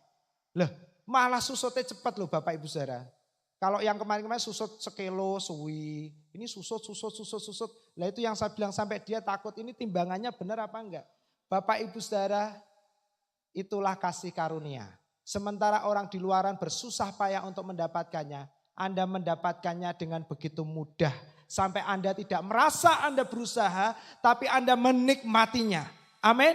Loh. Malah susutnya cepat loh Bapak Ibu Saudara. Kalau yang kemarin-kemarin susut sekilo, suwi. Ini susut. Lah itu yang saya bilang sampai dia takut ini timbangannya benar apa enggak. Bapak Ibu Saudara, itulah kasih karunia. Sementara orang di luaran bersusah payah untuk mendapatkannya. Anda mendapatkannya dengan begitu mudah. Sampai Anda tidak merasa Anda berusaha, tapi Anda menikmatinya. Amin.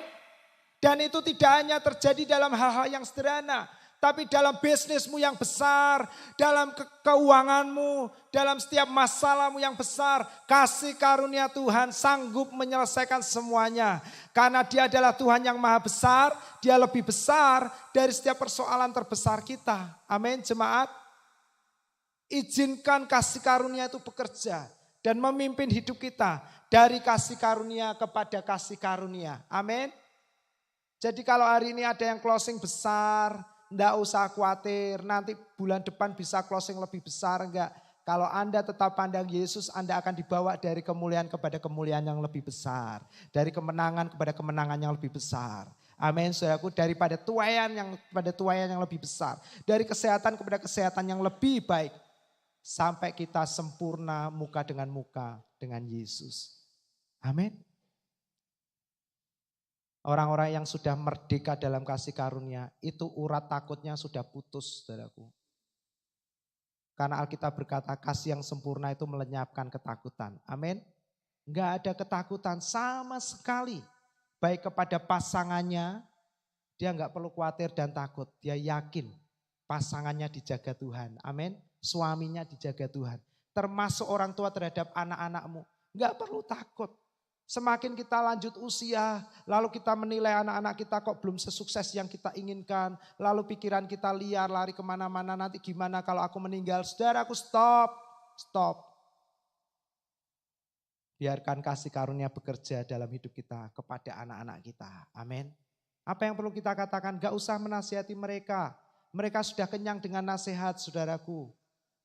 Dan itu tidak hanya terjadi dalam hal-hal yang sederhana. Tapi dalam bisnismu yang besar, dalam keuanganmu, dalam setiap masalahmu yang besar, kasih karunia Tuhan sanggup menyelesaikan semuanya. Karena Dia adalah Tuhan yang maha besar, Dia lebih besar dari setiap persoalan terbesar kita. Amin jemaat. Izinkan kasih karunia itu bekerja dan memimpin hidup kita dari kasih karunia kepada kasih karunia. Amin. Jadi kalau hari ini ada yang closing besar, enggak usah khawatir, nanti bulan depan bisa closing lebih besar, enggak. Kalau Anda tetap pandang Yesus, Anda akan dibawa dari kemuliaan kepada kemuliaan yang lebih besar. Dari kemenangan kepada kemenangan yang lebih besar. Amin, saudaraku, daripada tuaian kepada tuaian yang lebih besar. Dari kesehatan kepada kesehatan yang lebih baik. Sampai kita sempurna muka dengan Yesus. Amin. Orang-orang yang sudah merdeka dalam kasih karunia, itu urat takutnya sudah putus, saudaraku. Karena Alkitab berkata kasih yang sempurna itu melenyapkan ketakutan. Amin. Enggak ada ketakutan sama sekali. Baik kepada pasangannya, dia enggak perlu khawatir dan takut. Dia yakin pasangannya dijaga Tuhan. Amin. Suaminya dijaga Tuhan. Termasuk orang tua terhadap anak-anakmu. Enggak perlu takut. Semakin kita lanjut usia, lalu kita menilai anak-anak kita kok belum sesukses yang kita inginkan. Lalu pikiran kita liar, lari kemana-mana, nanti gimana kalau aku meninggal. Saudara, aku stop. Biarkan kasih karunia bekerja dalam hidup kita kepada anak-anak kita. Amin. Apa yang perlu kita katakan? Gak usah menasihati mereka. Mereka sudah kenyang dengan nasihat, saudaraku.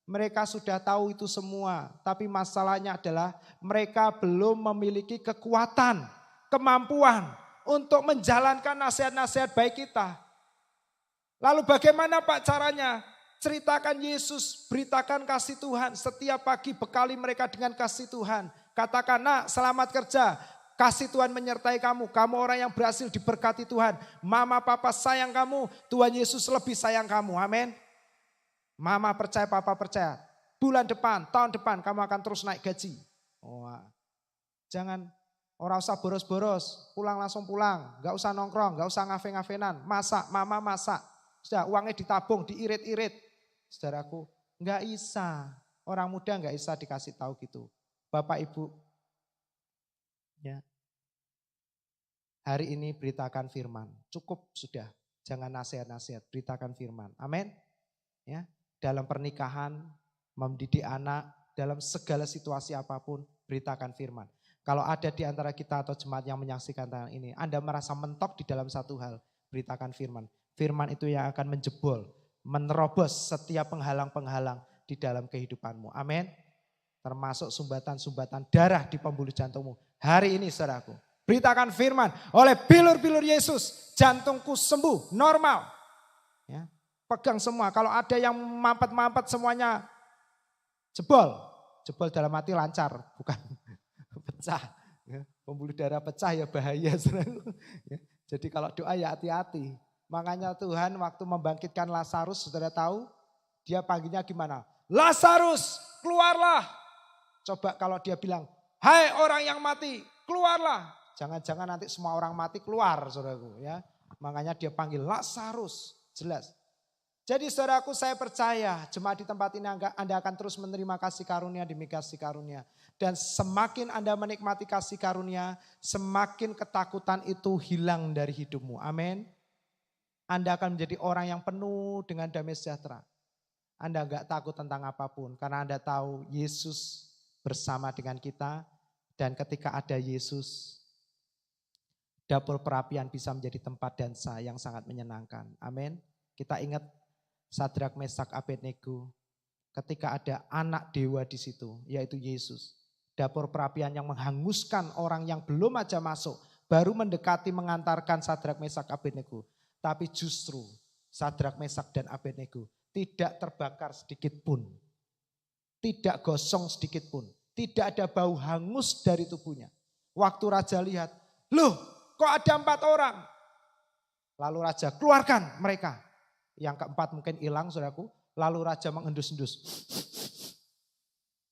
Mereka sudah tahu itu semua, tapi masalahnya adalah mereka belum memiliki kekuatan, kemampuan untuk menjalankan nasihat-nasihat baik kita. Lalu bagaimana Pak caranya? Ceritakan Yesus, beritakan kasih Tuhan. Setiap pagi bekali mereka dengan kasih Tuhan. Katakan, nak selamat kerja, kasih Tuhan menyertai kamu. Kamu orang yang berhasil diberkati Tuhan. Mama papa sayang kamu, Tuhan Yesus lebih sayang kamu. Amin. Mama percaya, papa percaya. Bulan depan, tahun depan kamu akan terus naik gaji. Jangan Ora usah boros-boros, pulang langsung pulang. Gak usah nongkrong, gak usah ngafe-ngafenan. Masak, mama masak. Sudah uangnya ditabung, diirit-irit. Saudaraku, gak bisa. Orang muda gak bisa dikasih tahu gitu. Bapak Ibu, ya, hari ini beritakan firman. Cukup sudah, jangan nasihat-nasihat, beritakan firman. Amin. Ya, dalam pernikahan, mendidik anak, dalam segala situasi apapun, beritakan firman. Kalau ada di antara kita atau jemaat yang menyaksikan tangan ini, Anda merasa mentok di dalam satu hal, beritakan firman. Firman itu yang akan menjebol, menerobos setiap penghalang-penghalang di dalam kehidupanmu. Amin. Termasuk sumbatan-sumbatan darah di pembuluh jantungmu. Hari ini saudaraku, beritakan firman, oleh bilur-bilur Yesus, jantungku sembuh, normal. Ya, pegang semua, kalau ada yang mampet-mampet semuanya jebol. Jebol dalam arti lancar, bukan pecah. Ya, pembuluh darah pecah ya bahaya. Ya, jadi kalau doa ya hati-hati. Makanya Tuhan waktu membangkitkan Lazarus, saudara tahu dia panggilnya gimana? Lazarus keluarlah. Coba kalau dia bilang, hai orang yang mati keluarlah. Jangan-jangan nanti semua orang mati keluar saudaraku ya. Makanya dia panggil Lazarus, jelas. Jadi saudaraku saya percaya jemaat di tempat ini Anda akan terus menerima kasih karunia demi kasih karunia. Dan semakin Anda menikmati kasih karunia, semakin ketakutan itu hilang dari hidupmu. Amin. Anda akan menjadi orang yang penuh dengan damai sejahtera. Anda enggak takut tentang apapun karena Anda tahu Yesus bersama dengan kita. Dan ketika ada Yesus, dapur perapian bisa menjadi tempat dansa yang sangat menyenangkan. Amin. Kita ingat Sadrak, Mesak, Abednego. Ketika ada anak dewa di situ, yaitu Yesus. Dapur perapian yang menghanguskan orang yang belum aja masuk. Baru mendekati mengantarkan Sadrak, Mesak, Abednego. Tapi justru Sadrak, Mesak, dan Abednego tidak terbakar sedikit pun. Tidak gosong sedikit pun. Tidak ada bau hangus dari tubuhnya. Waktu raja lihat, loh kok ada 4 orang? Lalu raja keluarkan mereka. Yang keempat mungkin hilang saudaraku. Lalu raja mengendus-endus.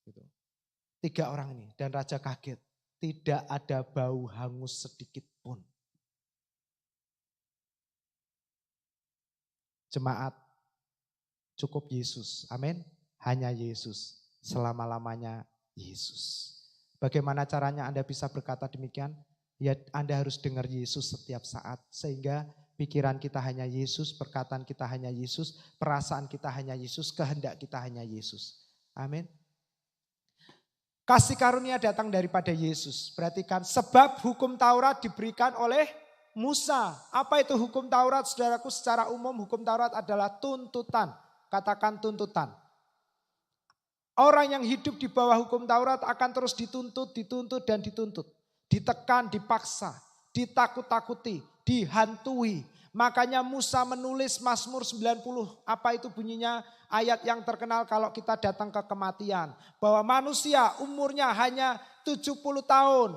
Gitu. 3 orang ini dan raja kaget. Tidak ada bau hangus sedikit pun. Jemaat, cukup Yesus. Amin. Hanya Yesus. Selama-lamanya Yesus. Bagaimana caranya Anda bisa berkata demikian? Ya Anda harus dengar Yesus setiap saat. Sehingga pikiran kita hanya Yesus, perkataan kita hanya Yesus, perasaan kita hanya Yesus, kehendak kita hanya Yesus. Amin. Kasih karunia datang daripada Yesus. Perhatikan, sebab hukum Taurat diberikan oleh Musa. Apa itu hukum Taurat? Saudaraku, secara umum hukum Taurat adalah tuntutan. Katakan tuntutan. Orang yang hidup di bawah hukum Taurat akan terus dituntut, dituntut, dan dituntut. Ditekan, dipaksa, ditakut-takuti, dihantui. Makanya Musa menulis Mazmur 90. Apa itu bunyinya? Ayat yang terkenal kalau kita datang ke kematian. Bahwa manusia umurnya hanya 70 tahun.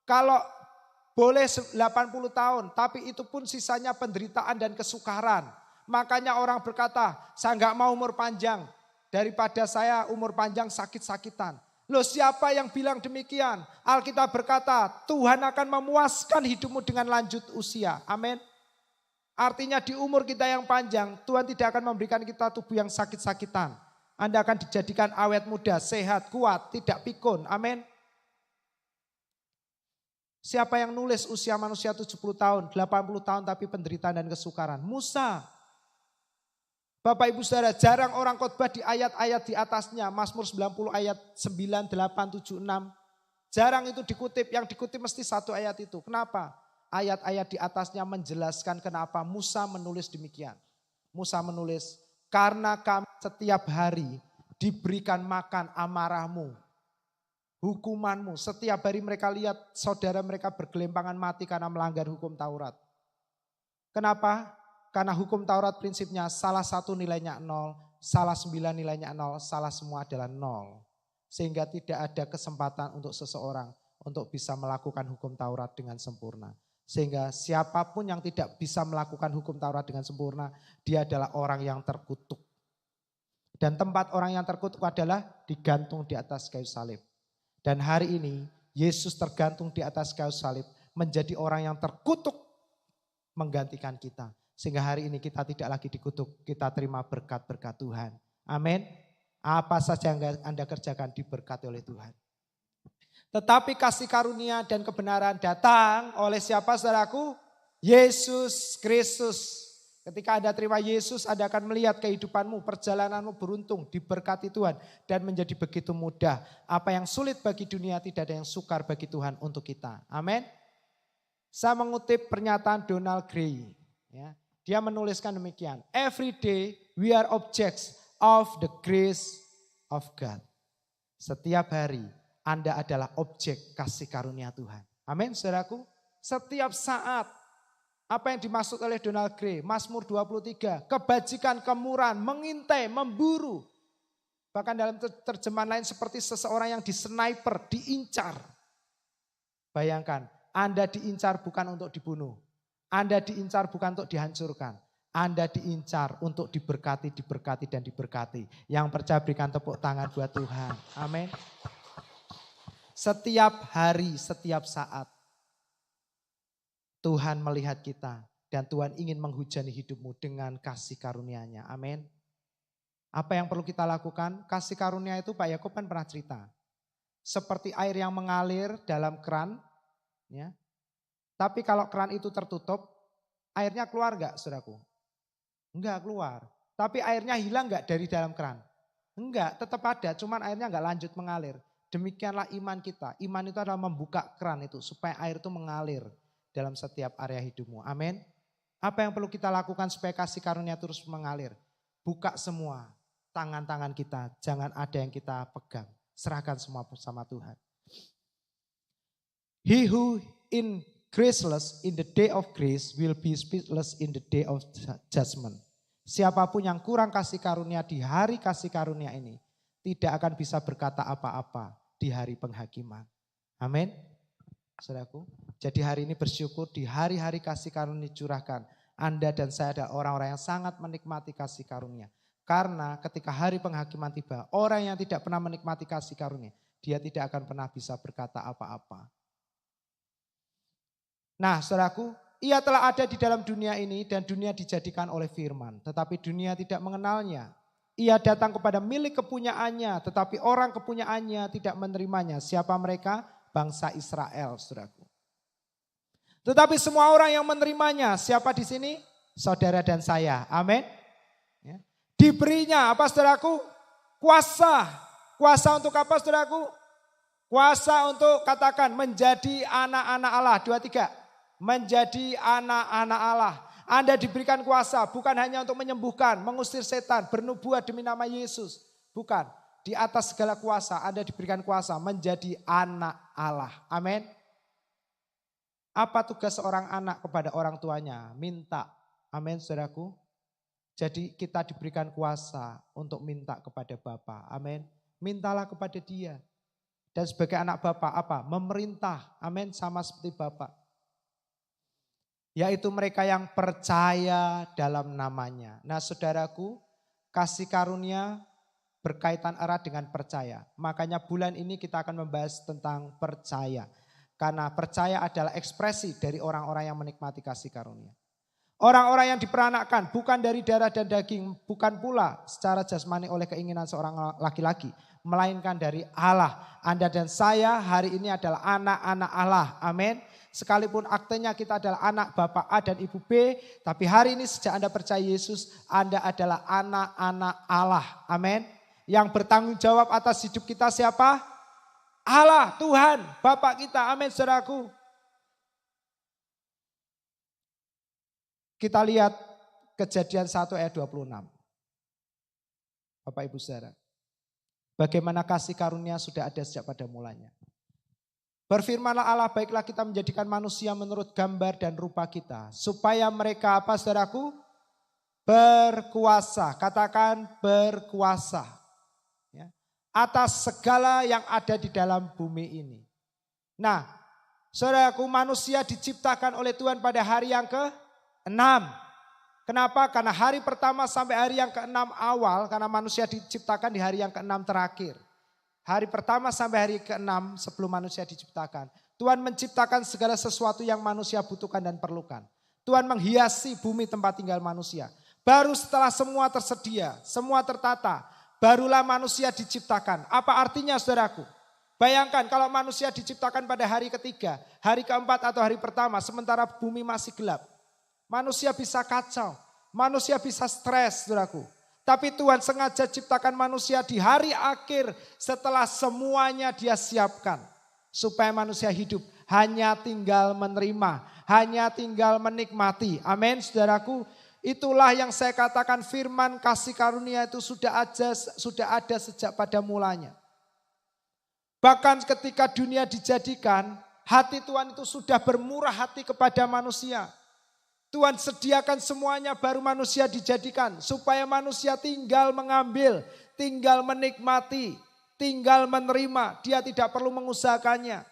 Kalau boleh 80 tahun, tapi itu pun sisanya penderitaan dan kesukaran. Makanya orang berkata, saya enggak mau umur panjang. Daripada saya umur panjang sakit-sakitan. Loh siapa yang bilang demikian? Alkitab berkata, Tuhan akan memuaskan hidupmu dengan lanjut usia. Amin. Artinya di umur kita yang panjang, Tuhan tidak akan memberikan kita tubuh yang sakit-sakitan. Anda akan dijadikan awet muda, sehat, kuat, tidak pikun. Amin. Siapa yang nulis usia manusia 70 tahun, 80 tahun tapi penderitaan dan kesukaran? Musa. Bapak Ibu Saudara, jarang orang khotbah di ayat-ayat di atasnya. Mazmur 90 ayat 9, 8, 7, 6. Jarang itu dikutip, yang dikutip mesti satu ayat itu. Kenapa? Ayat-ayat di atasnya menjelaskan kenapa Musa menulis demikian. Musa menulis, karena kami setiap hari diberikan makan amarahmu, hukumanmu. Setiap hari mereka lihat saudara mereka bergelimpangan mati karena melanggar hukum Taurat. Kenapa? Karena hukum Taurat prinsipnya salah satu nilainya 0, salah 9 nilainya 0, salah semua adalah 0. Sehingga tidak ada kesempatan untuk seseorang untuk bisa melakukan hukum Taurat dengan sempurna. Sehingga siapapun yang tidak bisa melakukan hukum Taurat dengan sempurna, dia adalah orang yang terkutuk. Dan tempat orang yang terkutuk adalah digantung di atas kayu salib. Dan hari ini Yesus tergantung di atas kayu salib, menjadi orang yang terkutuk menggantikan kita. Sehingga hari ini kita tidak lagi dikutuk, kita terima berkat-berkat Tuhan. Amin. Apa saja yang Anda kerjakan diberkati oleh Tuhan. Tetapi kasih karunia dan kebenaran datang oleh siapa saudaraku? Yesus Kristus. Ketika Anda terima Yesus, Anda akan melihat kehidupanmu, perjalananmu beruntung, diberkati Tuhan. Dan menjadi begitu mudah. Apa yang sulit bagi dunia tidak ada yang sukar bagi Tuhan untuk kita. Amin. Saya mengutip pernyataan Donald Gray. Ya. Dia menuliskan demikian. Every day we are objects of the grace of God. Setiap hari Anda adalah objek kasih karunia Tuhan. Amin saudaraku. Setiap saat. Apa yang dimaksud oleh Donald Gray? Mazmur 23. Kebajikan, kemurahan, mengintai, memburu. Bahkan dalam terjemahan lain seperti seseorang yang disniper, diincar. Bayangkan, Anda diincar bukan untuk dibunuh. Anda diincar bukan untuk dihancurkan. Anda diincar untuk diberkati, diberkati, dan diberkati. Yang percaya berikan tepuk tangan buat Tuhan. Amin. Setiap hari, setiap saat. Tuhan melihat kita dan Tuhan ingin menghujani hidupmu dengan kasih karunia-Nya. Amin. Apa yang perlu kita lakukan? Kasih karunia itu Pak Yakub kan pernah cerita. Seperti air yang mengalir dalam keran. Ya. Tapi kalau keran itu tertutup, airnya keluar enggak saudaraku? Enggak keluar. Tapi airnya hilang enggak dari dalam keran? Enggak, tetap ada, cuman airnya enggak lanjut mengalir. Demikianlah iman kita. Iman itu adalah membuka keran itu supaya air itu mengalir dalam setiap area hidupmu. Amin. Apa yang perlu kita lakukan supaya kasih karunia terus mengalir? Buka semua tangan-tangan kita. Jangan ada yang kita pegang. Serahkan semua bersama Tuhan. He who in graceless in the day of grace will be speechless in the day of judgment. Siapapun yang kurang kasih karunia di hari kasih karunia ini tidak akan bisa berkata apa-apa di hari penghakiman. Amin. Saudaraku, jadi hari ini bersyukur di hari-hari kasih karunia curahkan. Anda dan saya adalah orang-orang yang sangat menikmati kasih karunia. Karena ketika hari penghakiman tiba, orang yang tidak pernah menikmati kasih karunia, dia tidak akan pernah bisa berkata apa-apa. Nah saudaraku, ia telah ada di dalam dunia ini dan dunia dijadikan oleh firman. Tetapi dunia tidak mengenalnya. Ia datang kepada milik kepunyaannya, tetapi orang kepunyaannya tidak menerimanya. Siapa mereka? Bangsa Israel, saudaraku. Tetapi semua orang yang menerimanya, siapa di sini? Saudara dan saya, amin. Ya. Diberinya apa saudaraku? Kuasa. Kuasa untuk apa saudaraku? Kuasa untuk katakan menjadi anak-anak Allah. 2, 3. Menjadi anak-anak Allah. Anda diberikan kuasa bukan hanya untuk menyembuhkan, mengusir setan, bernubuat demi nama Yesus. Bukan. Di atas segala kuasa Anda diberikan kuasa menjadi anak Allah. Amin. Apa tugas seorang anak kepada orang tuanya? Minta. Amin saudaraku. Jadi kita diberikan kuasa untuk minta kepada Bapa. Amin. Mintalah kepada Dia. Dan sebagai anak Bapa apa? Memerintah. Amin. Sama seperti Bapa. Yaitu mereka yang percaya dalam namanya. Nah saudaraku, kasih karunia berkaitan erat dengan percaya. Makanya bulan ini kita akan membahas tentang percaya. Karena percaya adalah ekspresi dari orang-orang yang menikmati kasih karunia. Orang-orang yang diperanakkan bukan dari darah dan daging, bukan pula secara jasmani oleh keinginan seorang laki-laki, melainkan dari Allah. Anda dan saya hari ini adalah anak-anak Allah. Amin. Sekalipun aktenya kita adalah anak Bapak A dan Ibu B, tapi hari ini sejak Anda percaya Yesus, Anda adalah anak-anak Allah. Amin. Yang bertanggung jawab atas hidup kita siapa? Allah, Tuhan, Bapak kita. Amin, saudaraku. Kita lihat Kejadian 1 ayat 26. Bapak Ibu saudara. Bagaimana kasih karunia sudah ada sejak pada mulanya. Berfirmanlah Allah, baiklah kita menjadikan manusia menurut gambar dan rupa kita. Supaya mereka apa saudaraku? Berkuasa. Katakan berkuasa. Atas segala yang ada di dalam bumi ini. Nah, saudaraku, manusia diciptakan oleh Tuhan pada hari yang ke-6. Kenapa? Karena hari pertama sampai hari yang ke-6 awal, karena manusia diciptakan di hari yang ke-6 terakhir. Hari pertama sampai hari ke-6 sebelum manusia diciptakan. Tuhan menciptakan segala sesuatu yang manusia butuhkan dan perlukan. Tuhan menghiasi bumi tempat tinggal manusia. Baru setelah semua tersedia, semua tertata, barulah manusia diciptakan. Apa artinya saudaraku? Bayangkan kalau manusia diciptakan pada hari ketiga, hari keempat atau hari pertama sementara bumi masih gelap. Manusia bisa kacau, manusia bisa stres saudaraku. Tapi Tuhan sengaja ciptakan manusia di hari akhir setelah semuanya dia siapkan. Supaya manusia hidup hanya tinggal menerima, hanya tinggal menikmati. Amin saudaraku. Itulah yang saya katakan firman kasih karunia itu sudah ada sejak pada mulanya. Bahkan ketika dunia dijadikan, hati Tuhan itu sudah bermurah hati kepada manusia. Tuhan sediakan semuanya baru manusia dijadikan. Supaya manusia tinggal mengambil, tinggal menikmati, tinggal menerima. Dia tidak perlu mengusahakannya.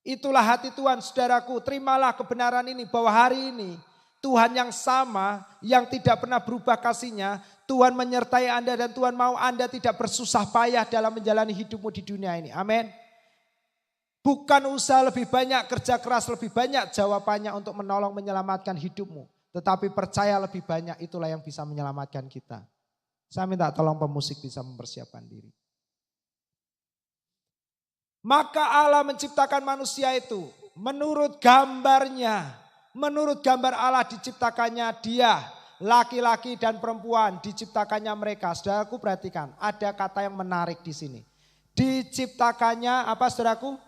Itulah hati Tuhan saudaraku. Terimalah kebenaran ini bahwa hari ini Tuhan yang sama, yang tidak pernah berubah kasihnya. Tuhan menyertai Anda dan Tuhan mau Anda tidak bersusah payah dalam menjalani hidupmu di dunia ini. Amin. Bukan usaha lebih banyak, kerja keras lebih banyak jawabannya untuk menolong menyelamatkan hidupmu. Tetapi percaya lebih banyak itulah yang bisa menyelamatkan kita. Saya minta tolong pemusik bisa mempersiapkan diri. Maka Allah menciptakan manusia itu menurut gambarnya. Menurut gambar Allah diciptakannya dia. Laki-laki dan perempuan diciptakannya mereka. Saudaraku perhatikan ada kata yang menarik di sini. Diciptakannya apa saudaraku?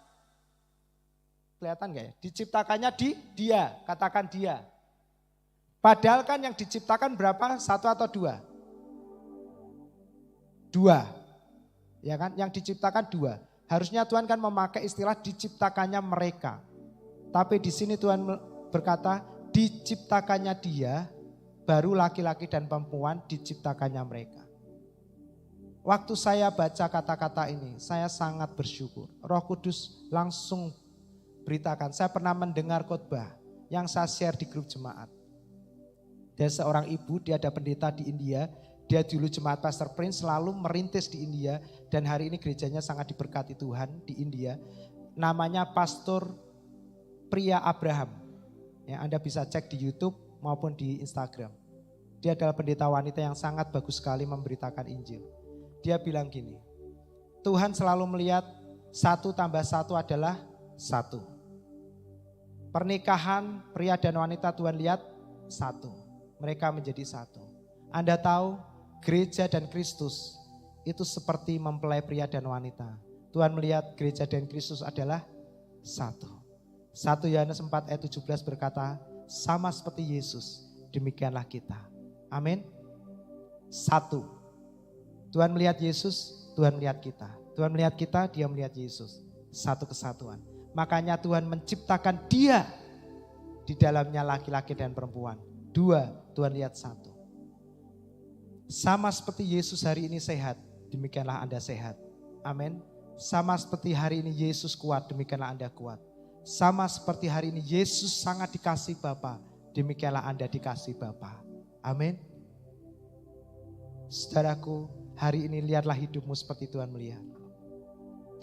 Kelihatan gak ya? Diciptakannya dia, katakan dia. Padahal kan yang diciptakan berapa? 1 atau 2? 2. Ya kan? Yang diciptakan 2. Harusnya Tuhan kan memakai istilah diciptakannya mereka. Tapi di sini Tuhan berkata diciptakannya dia, baru laki-laki dan perempuan diciptakannya mereka. Waktu saya baca kata-kata ini, saya sangat bersyukur. Roh Kudus langsung beritakan, saya pernah mendengar khotbah yang saya share di grup jemaat. Dia seorang ibu, dia ada pendeta di India, dia dulu jemaat Pastor Prince selalu merintis di India dan hari ini gerejanya sangat diberkati Tuhan di India. Namanya Pastor Priya Abraham. Ya, Anda bisa cek di YouTube maupun di Instagram. Dia adalah pendeta wanita yang sangat bagus sekali memberitakan Injil. Dia bilang gini, Tuhan selalu melihat 1 tambah 1 adalah 1. Pernikahan pria dan wanita Tuhan lihat 1. Mereka menjadi 1. Anda tahu gereja dan Kristus itu seperti mempelai pria dan wanita. Tuhan melihat gereja dan Kristus adalah 1. 1 Yohanes 4 ayat 17 berkata, sama seperti Yesus demikianlah kita. Amin. 1. Tuhan melihat Yesus, Tuhan melihat kita. Tuhan melihat kita, dia melihat Yesus. 1 kesatuan. Makanya Tuhan menciptakan dia di dalamnya laki-laki dan perempuan. 2, Tuhan lihat 1. Sama seperti Yesus hari ini sehat, demikianlah Anda sehat. Amin. Sama seperti hari ini Yesus kuat, demikianlah Anda kuat. Sama seperti hari ini Yesus sangat dikasih Bapa, demikianlah Anda dikasih Bapa. Amin. Saudaraku, hari ini lihatlah hidupmu seperti Tuhan melihat.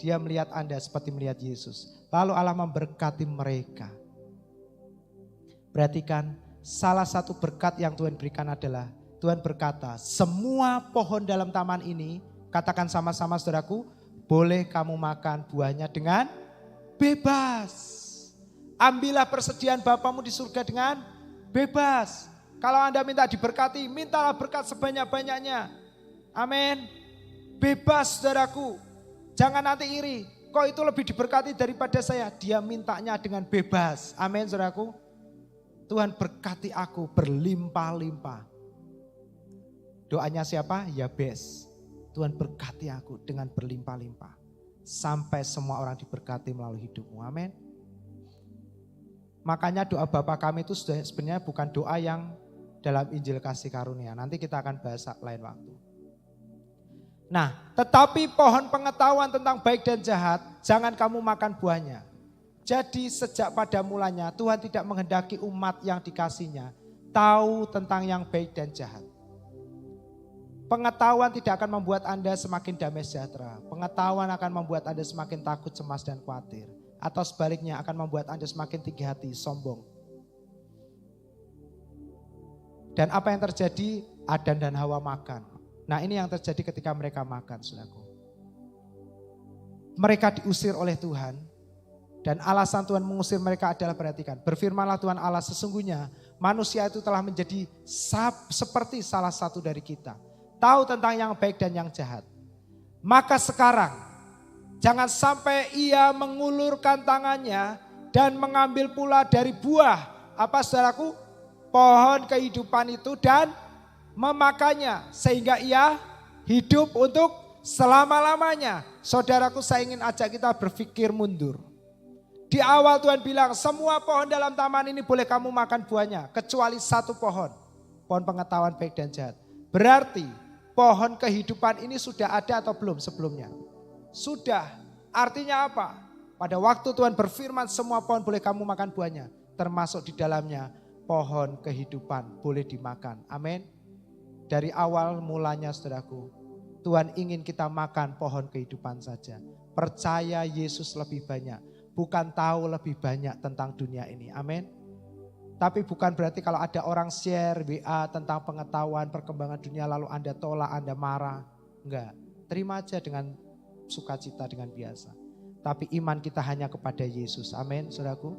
Dia melihat Anda seperti melihat Yesus. Lalu Allah memberkati mereka. Perhatikan, salah satu berkat yang Tuhan berikan adalah Tuhan berkata, semua pohon dalam taman ini, katakan sama-sama saudaraku, boleh kamu makan buahnya dengan bebas. Ambillah persediaan Bapamu di surga dengan bebas. Kalau Anda minta diberkati, mintalah berkat sebanyak-banyaknya. Amin. Bebas saudaraku. Jangan nanti iri, kok itu lebih diberkati daripada saya. Dia mintanya dengan bebas. Amin saudaraku. Tuhan berkati aku berlimpah-limpah. Doanya siapa? Yabes. Tuhan berkati aku dengan berlimpah-limpah. Sampai semua orang diberkati melalui hidupmu. Amin. Makanya doa Bapa kami itu sebenarnya bukan doa yang dalam Injil kasih karunia. Nanti kita akan bahas lain waktu. Nah, tetapi pohon pengetahuan tentang baik dan jahat, jangan kamu makan buahnya. Jadi sejak pada mulanya Tuhan tidak menghendaki umat yang dikasihnya tahu tentang yang baik dan jahat. Pengetahuan tidak akan membuat Anda semakin damai sejahtera. Pengetahuan akan membuat Anda semakin takut, cemas, dan khawatir. Atau sebaliknya akan membuat Anda semakin tinggi hati, sombong. Dan apa yang terjadi? Adan dan Hawa makan. Nah, ini yang terjadi ketika mereka makan, saudaraku. Mereka diusir oleh Tuhan. Dan alasan Tuhan mengusir mereka adalah, perhatikan, berfirmanlah Tuhan Allah, sesungguhnya manusia itu telah menjadi seperti salah satu dari kita. Tahu tentang yang baik dan yang jahat. Maka sekarang jangan sampai ia mengulurkan tangannya dan mengambil pula dari buah, apa saudaraku? Pohon kehidupan itu dan memakannya sehingga ia hidup untuk selama-lamanya. Saudaraku, saya ingin ajak kita berpikir mundur. Di awal Tuhan bilang semua pohon dalam taman ini boleh kamu makan buahnya kecuali satu pohon. Pohon pengetahuan baik dan jahat. Berarti pohon kehidupan ini sudah ada atau belum sebelumnya? Sudah. Artinya apa? Pada waktu Tuhan berfirman semua pohon boleh kamu makan buahnya. Termasuk di dalamnya pohon kehidupan boleh dimakan. Amin. Dari awal mulanya saudaraku, Tuhan ingin kita makan pohon kehidupan saja. Percaya Yesus lebih banyak. Bukan tahu lebih banyak tentang dunia ini. Amin. Tapi bukan berarti kalau ada orang share WA tentang pengetahuan perkembangan dunia lalu Anda tolak, Anda marah. Enggak. Terima aja dengan sukacita, dengan biasa. Tapi iman kita hanya kepada Yesus. Amin, saudaraku.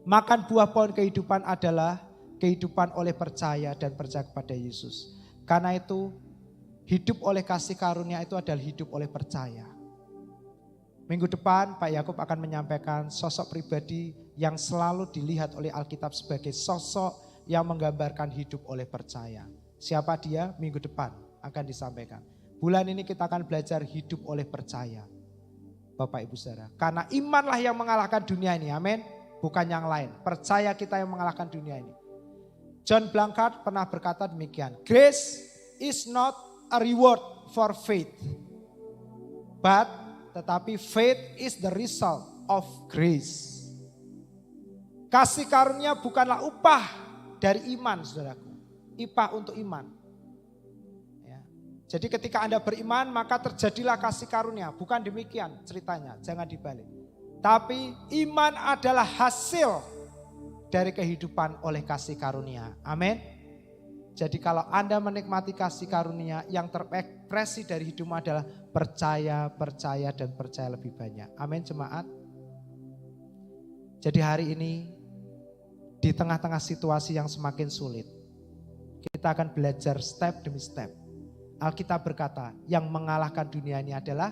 Makan buah pohon kehidupan adalah kehidupan oleh percaya dan percaya kepada Yesus. Karena itu hidup oleh kasih karunia itu adalah hidup oleh percaya. Minggu depan Pak Yakub akan menyampaikan sosok pribadi yang selalu dilihat oleh Alkitab sebagai sosok yang menggambarkan hidup oleh percaya. Siapa dia? Minggu depan akan disampaikan. Bulan ini kita akan belajar hidup oleh percaya. Bapak Ibu Saudara. Karena imanlah yang mengalahkan dunia ini. Amin. Bukan yang lain. Percaya kita yang mengalahkan dunia ini. John Blankard pernah berkata demikian. Grace is not a reward for faith. Tetapi faith is the result of grace. Kasih karunia bukanlah upah dari iman, saudaraku. Upah untuk iman. Ya. Jadi ketika Anda beriman maka terjadilah kasih karunia. Bukan demikian ceritanya, jangan dibalik. Tapi iman adalah hasil dari kehidupan oleh kasih karunia. Amin. Jadi kalau Anda menikmati kasih karunia yang terekspresi dari hidupmu adalah percaya, percaya, dan percaya lebih banyak. Amin jemaat. Jadi hari ini di tengah-tengah situasi yang semakin sulit, kita akan belajar step demi step. Alkitab berkata yang mengalahkan dunia ini adalah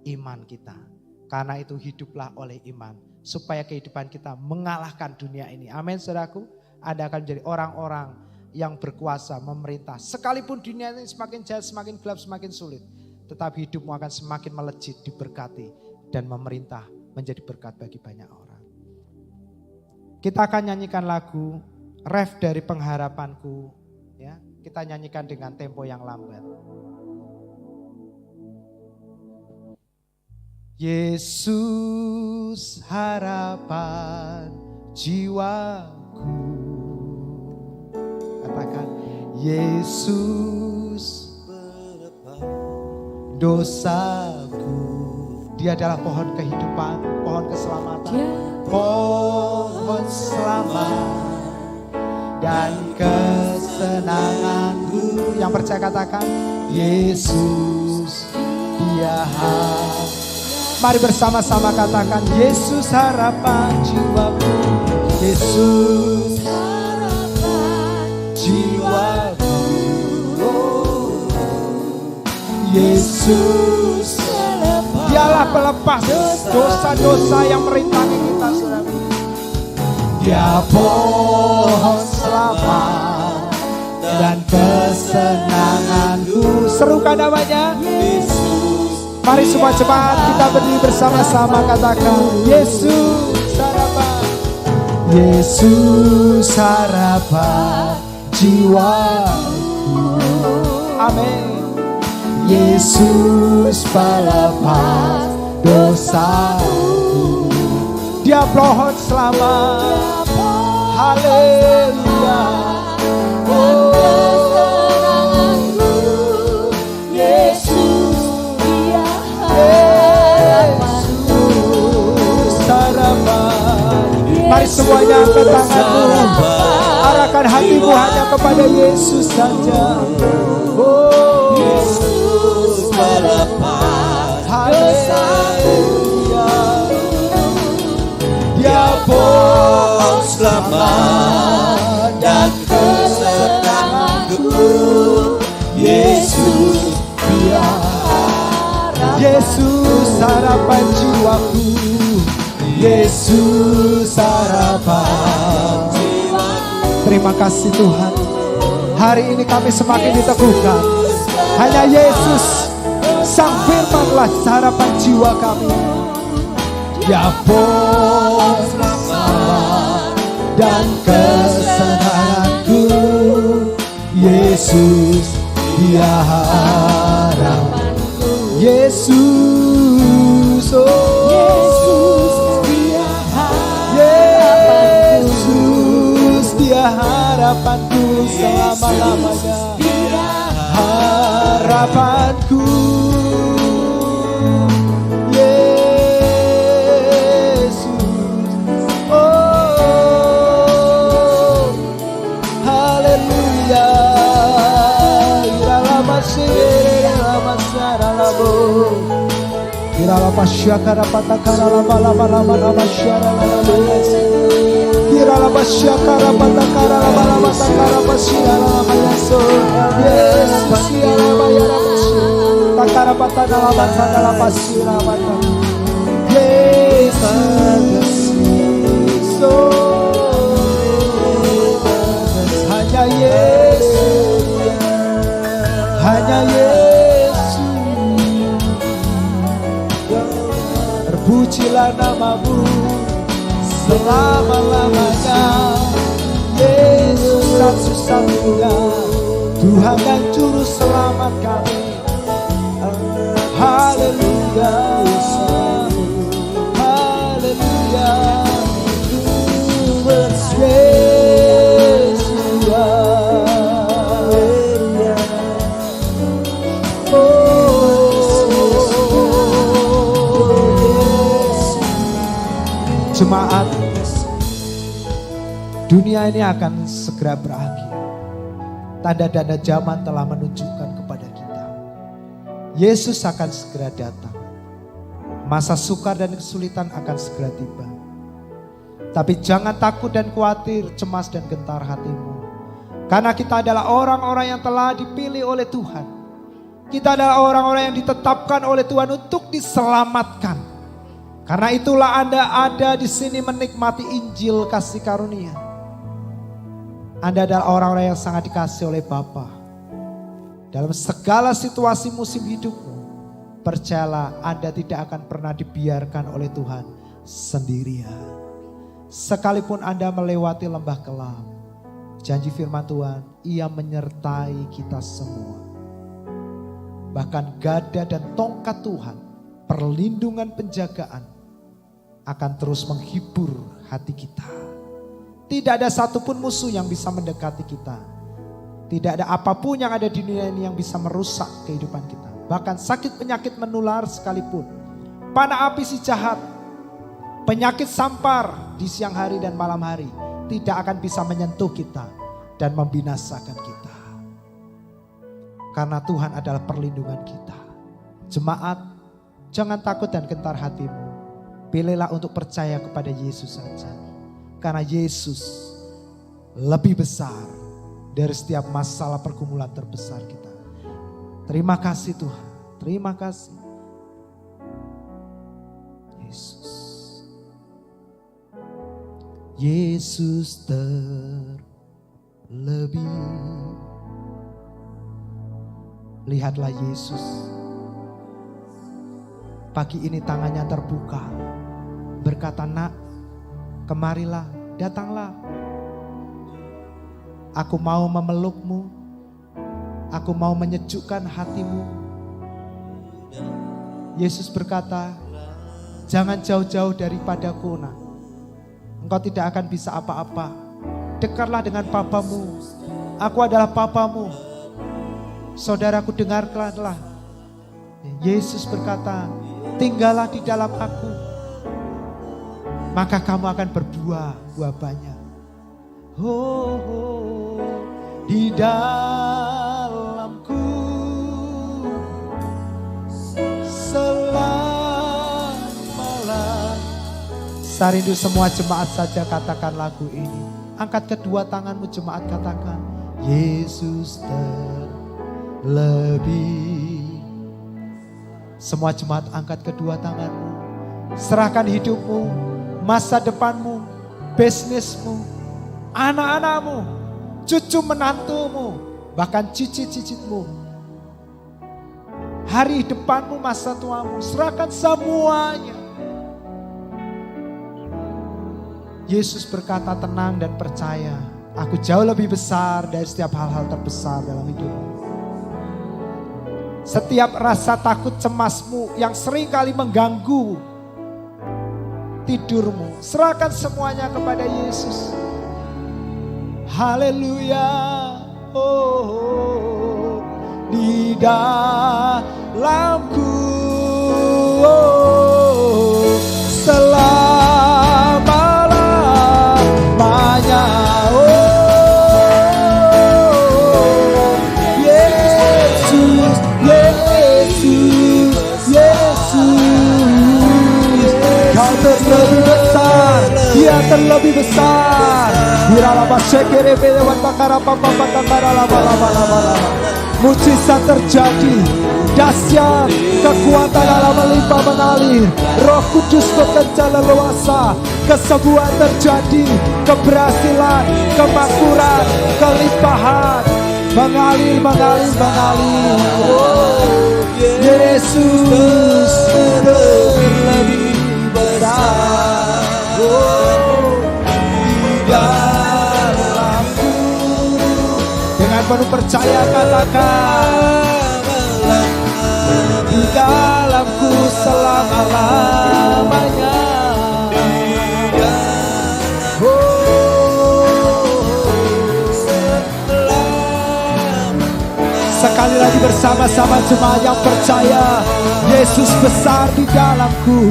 iman kita. Karena itu hiduplah oleh iman. Supaya kehidupan kita mengalahkan dunia ini. Amin saudaraku. Anda akan menjadi orang-orang yang berkuasa memerintah. Sekalipun dunia ini semakin jahat, semakin gelap, semakin sulit. Tetapi hidupmu akan semakin melejit, diberkati. Dan memerintah menjadi berkat bagi banyak orang. Kita akan nyanyikan lagu Ref dari Pengharapanku. Ya, kita nyanyikan dengan tempo yang lambat. Yesus harapan jiwaku. Katakan Yesus dosaku. Dia adalah pohon kehidupan, pohon keselamatan, pohon selamat dan kesenanganku. Yang percaya katakan Yesus dia. Mari bersama-sama katakan Yesus harapan jiwaku. Yesus jiwaku, Yesus dialah pelepas dosa-dosa yang merintangi kita, saudara. Dia pohon selamat dan kesenanganku. Serukan namanya Yesus. Mari semua cepat kita berdiri bersama-sama katakan Yesus harapan. Yesus harapan jiwaku. Amin. Yesus pelepas dosaku. Dia pohon selamat. Haleluya. Oh, semuanya angkat tanganmu. Arahkan hatimu hanya kepada Yesus saja. Oh, Yesus melepas haleluya. Dia pohon selamat dan kesenanganku. Yesus dia, Yesus harapan jiwaku. Yesus harapan jiwaku. Terima kasih Tuhan. Hari ini kami semakin diteguhkan. Hanya Yesus Sang Firmanlah harapan jiwa kami. Ya pohon selamat dan kesenanganku. Yesus dia harapanku. Yesus, oh Yesus dia harapanku. Yesus dia harapanku selama-lamanya. Harapanku. Kirala pasyakara patakara lama lama lama lama syara lama yasi. Kirala pasyakara patakara lama lama takara pasyara lama yaso. Yesus kirala bayara pasyara takara patakara lama takara pasyara lama. Yesus so hanya Yesus, hanya Yesus. Pujilah namamu selama-lamanya. Yesus satu-satunya Tuhan dan Juru Selamat kami. Haleluya, haleluya. Yesus ya. Jemaat, dunia ini akan segera berakhir. Tanda-tanda zaman telah menunjukkan kepada kita. Yesus akan segera datang. Masa sukar dan kesulitan akan segera tiba. Tapi jangan takut dan khawatir, cemas dan gentar hatimu. Karena kita adalah orang-orang yang telah dipilih oleh Tuhan. Kita adalah orang-orang yang ditetapkan oleh Tuhan untuk diselamatkan. Karena itulah Anda ada di sini menikmati Injil kasih karunia. Anda adalah orang-orang yang sangat dikasihi oleh Bapa. Dalam segala situasi musim hidupmu, percayalah Anda tidak akan pernah dibiarkan oleh Tuhan sendirian. Sekalipun Anda melewati lembah kelam, janji firman Tuhan, Ia menyertai kita semua. Bahkan gada dan tongkat Tuhan, perlindungan penjagaan, akan terus menghibur hati kita. Tidak ada satupun musuh yang bisa mendekati kita. Tidak ada apapun yang ada di dunia ini yang bisa merusak kehidupan kita. Bahkan sakit penyakit menular sekalipun, panah api si jahat, penyakit sampar di siang hari dan malam hari tidak akan bisa menyentuh kita dan membinasakan kita. Karena Tuhan adalah perlindungan kita. Jemaat, jangan takut dan gentar hatimu. Pilihlah untuk percaya kepada Yesus saja. Karena Yesus lebih besar dari setiap masalah pergumulan terbesar kita. Terima kasih Tuhan. Terima kasih. Yesus. Yesus terlebih. Lihatlah Yesus. Pagi ini tangannya terbuka. Berkata, nak, kemarilah, datanglah. Aku mau memelukmu. Aku mau menyejukkan hatimu. Yesus berkata, jangan jauh-jauh daripadaku, nak. Engkau tidak akan bisa apa-apa. Dekatlah dengan Bapamu. Aku adalah Bapamu. Saudaraku, dengarkanlah. Yesus berkata, tinggallah di dalam aku. maka kamu akan berbuah banyak. Di dalamku selamalah. Saya rindu semua jemaat saja katakan lagu ini. Angkat kedua tanganmu jemaat, katakan Yesus terlebih. Semua jemaat angkat kedua tanganmu. Serahkan hidupmu, masa depanmu, bisnismu, anak-anakmu, cucu menantumu, bahkan cicit-cicitmu. Hari depanmu, masa tuamu, serahkan semuanya. Yesus berkata tenang dan percaya, aku jauh lebih besar dari setiap hal-hal terbesar dalam hidupmu. Setiap rasa takut cemasmu yang sering kali mengganggu tidurmu, serahkan semuanya kepada Yesus. Haleluya. Di dalamku selama-lamanya. Yesus, Yesus, Yesus. Kau terlebih besar, Dia terlebih besar. Mujizat terjadi, dahsyat, kekuatan Allah melimpah mengalir, Roh Kudus bekerja leluasa, kesembuhan terjadi, keberhasilan, kemakmuran, kelimpahan mengalir, mengalir, mengalir. Yesus terlebih besar. Dengan penuh percaya katakan, di dalamku selama-lamanya. Sekali lagi bersama-sama jemaat yang percaya, Yesus besar di dalamku.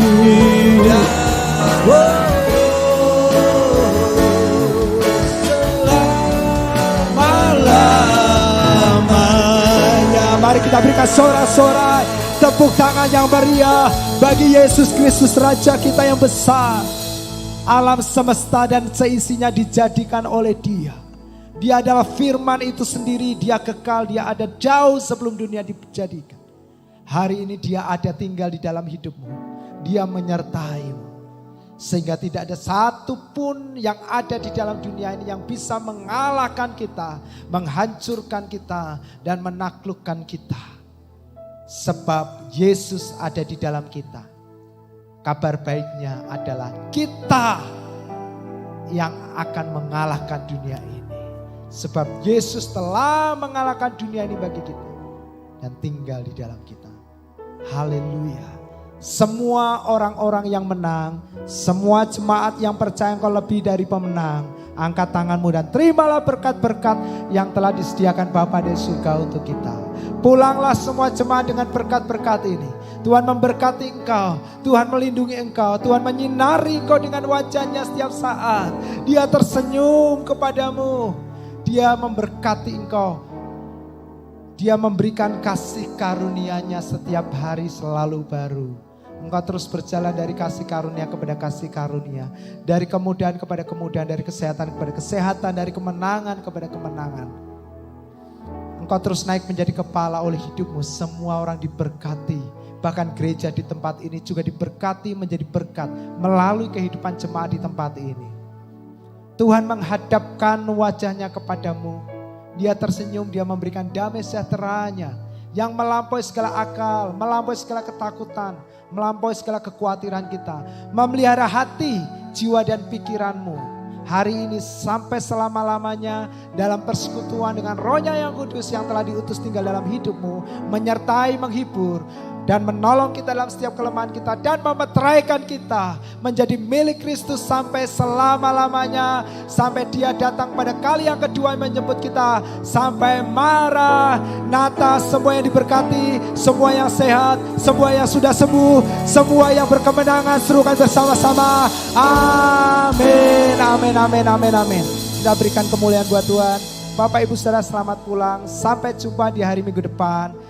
Mari kita berikan sorak-sorai, tepuk tangan yang meriah bagi Yesus Kristus Raja kita yang besar. Alam semesta dan seisinya dijadikan oleh Dia. Dia adalah firman itu sendiri, Dia kekal, Dia ada jauh sebelum dunia dijadikan. Hari ini Dia ada tinggal di dalam hidupmu. Dia menyertaimu. Sehingga tidak ada satupun yang ada di dalam dunia ini yang bisa mengalahkan kita, menghancurkan kita, dan menaklukkan kita. Sebab Yesus ada di dalam kita. Kabar baiknya adalah kita yang akan mengalahkan dunia ini. Sebab Yesus telah mengalahkan dunia ini bagi kita dan tinggal di dalam kita. Haleluya. Semua orang-orang yang menang, semua jemaat yang percaya engkau lebih dari pemenang, angkat tanganmu dan terimalah berkat-berkat yang telah disediakan Bapa di surga untuk kita. Pulanglah semua jemaat dengan berkat-berkat ini. Tuhan memberkati engkau, Tuhan melindungi engkau, Tuhan menyinari engkau dengan wajahnya setiap saat. Dia tersenyum kepadamu, Dia memberkati engkau. Dia memberikan kasih karunia-Nya setiap hari selalu baru. Engkau terus berjalan dari kasih karunia kepada kasih karunia. Dari kemudahan kepada kemudahan, dari kesehatan kepada kesehatan, dari kemenangan kepada kemenangan. Engkau terus naik menjadi kepala oleh hidupmu. Semua orang diberkati. Bahkan gereja di tempat ini juga diberkati menjadi berkat melalui kehidupan jemaat di tempat ini. Tuhan menghadapkan wajahnya kepadamu. Dia tersenyum, Dia memberikan damai sejahtera-Nya yang melampaui segala akal, melampaui segala ketakutan, melampaui segala kekhawatiran kita. Memelihara hati, jiwa dan pikiranmu. Hari ini sampai selama-lamanya dalam persekutuan dengan Roh-Nya yang kudus yang telah diutus tinggal dalam hidupmu. Menyertai, menghibur, dan menolong kita dalam setiap kelemahan kita dan memeteraikan kita menjadi milik Kristus sampai selama-lamanya, sampai Dia datang pada kali yang kedua menjemput kita, sampai marah nata. Semua yang diberkati, semua yang sehat, semua yang sudah sembuh, semua yang berkemenangan, serukan bersama-sama amin, amin, amin, amin, amin. Kita berikan kemuliaan buat Tuhan. Bapak Ibu Saudara, selamat pulang, sampai jumpa di hari Minggu depan.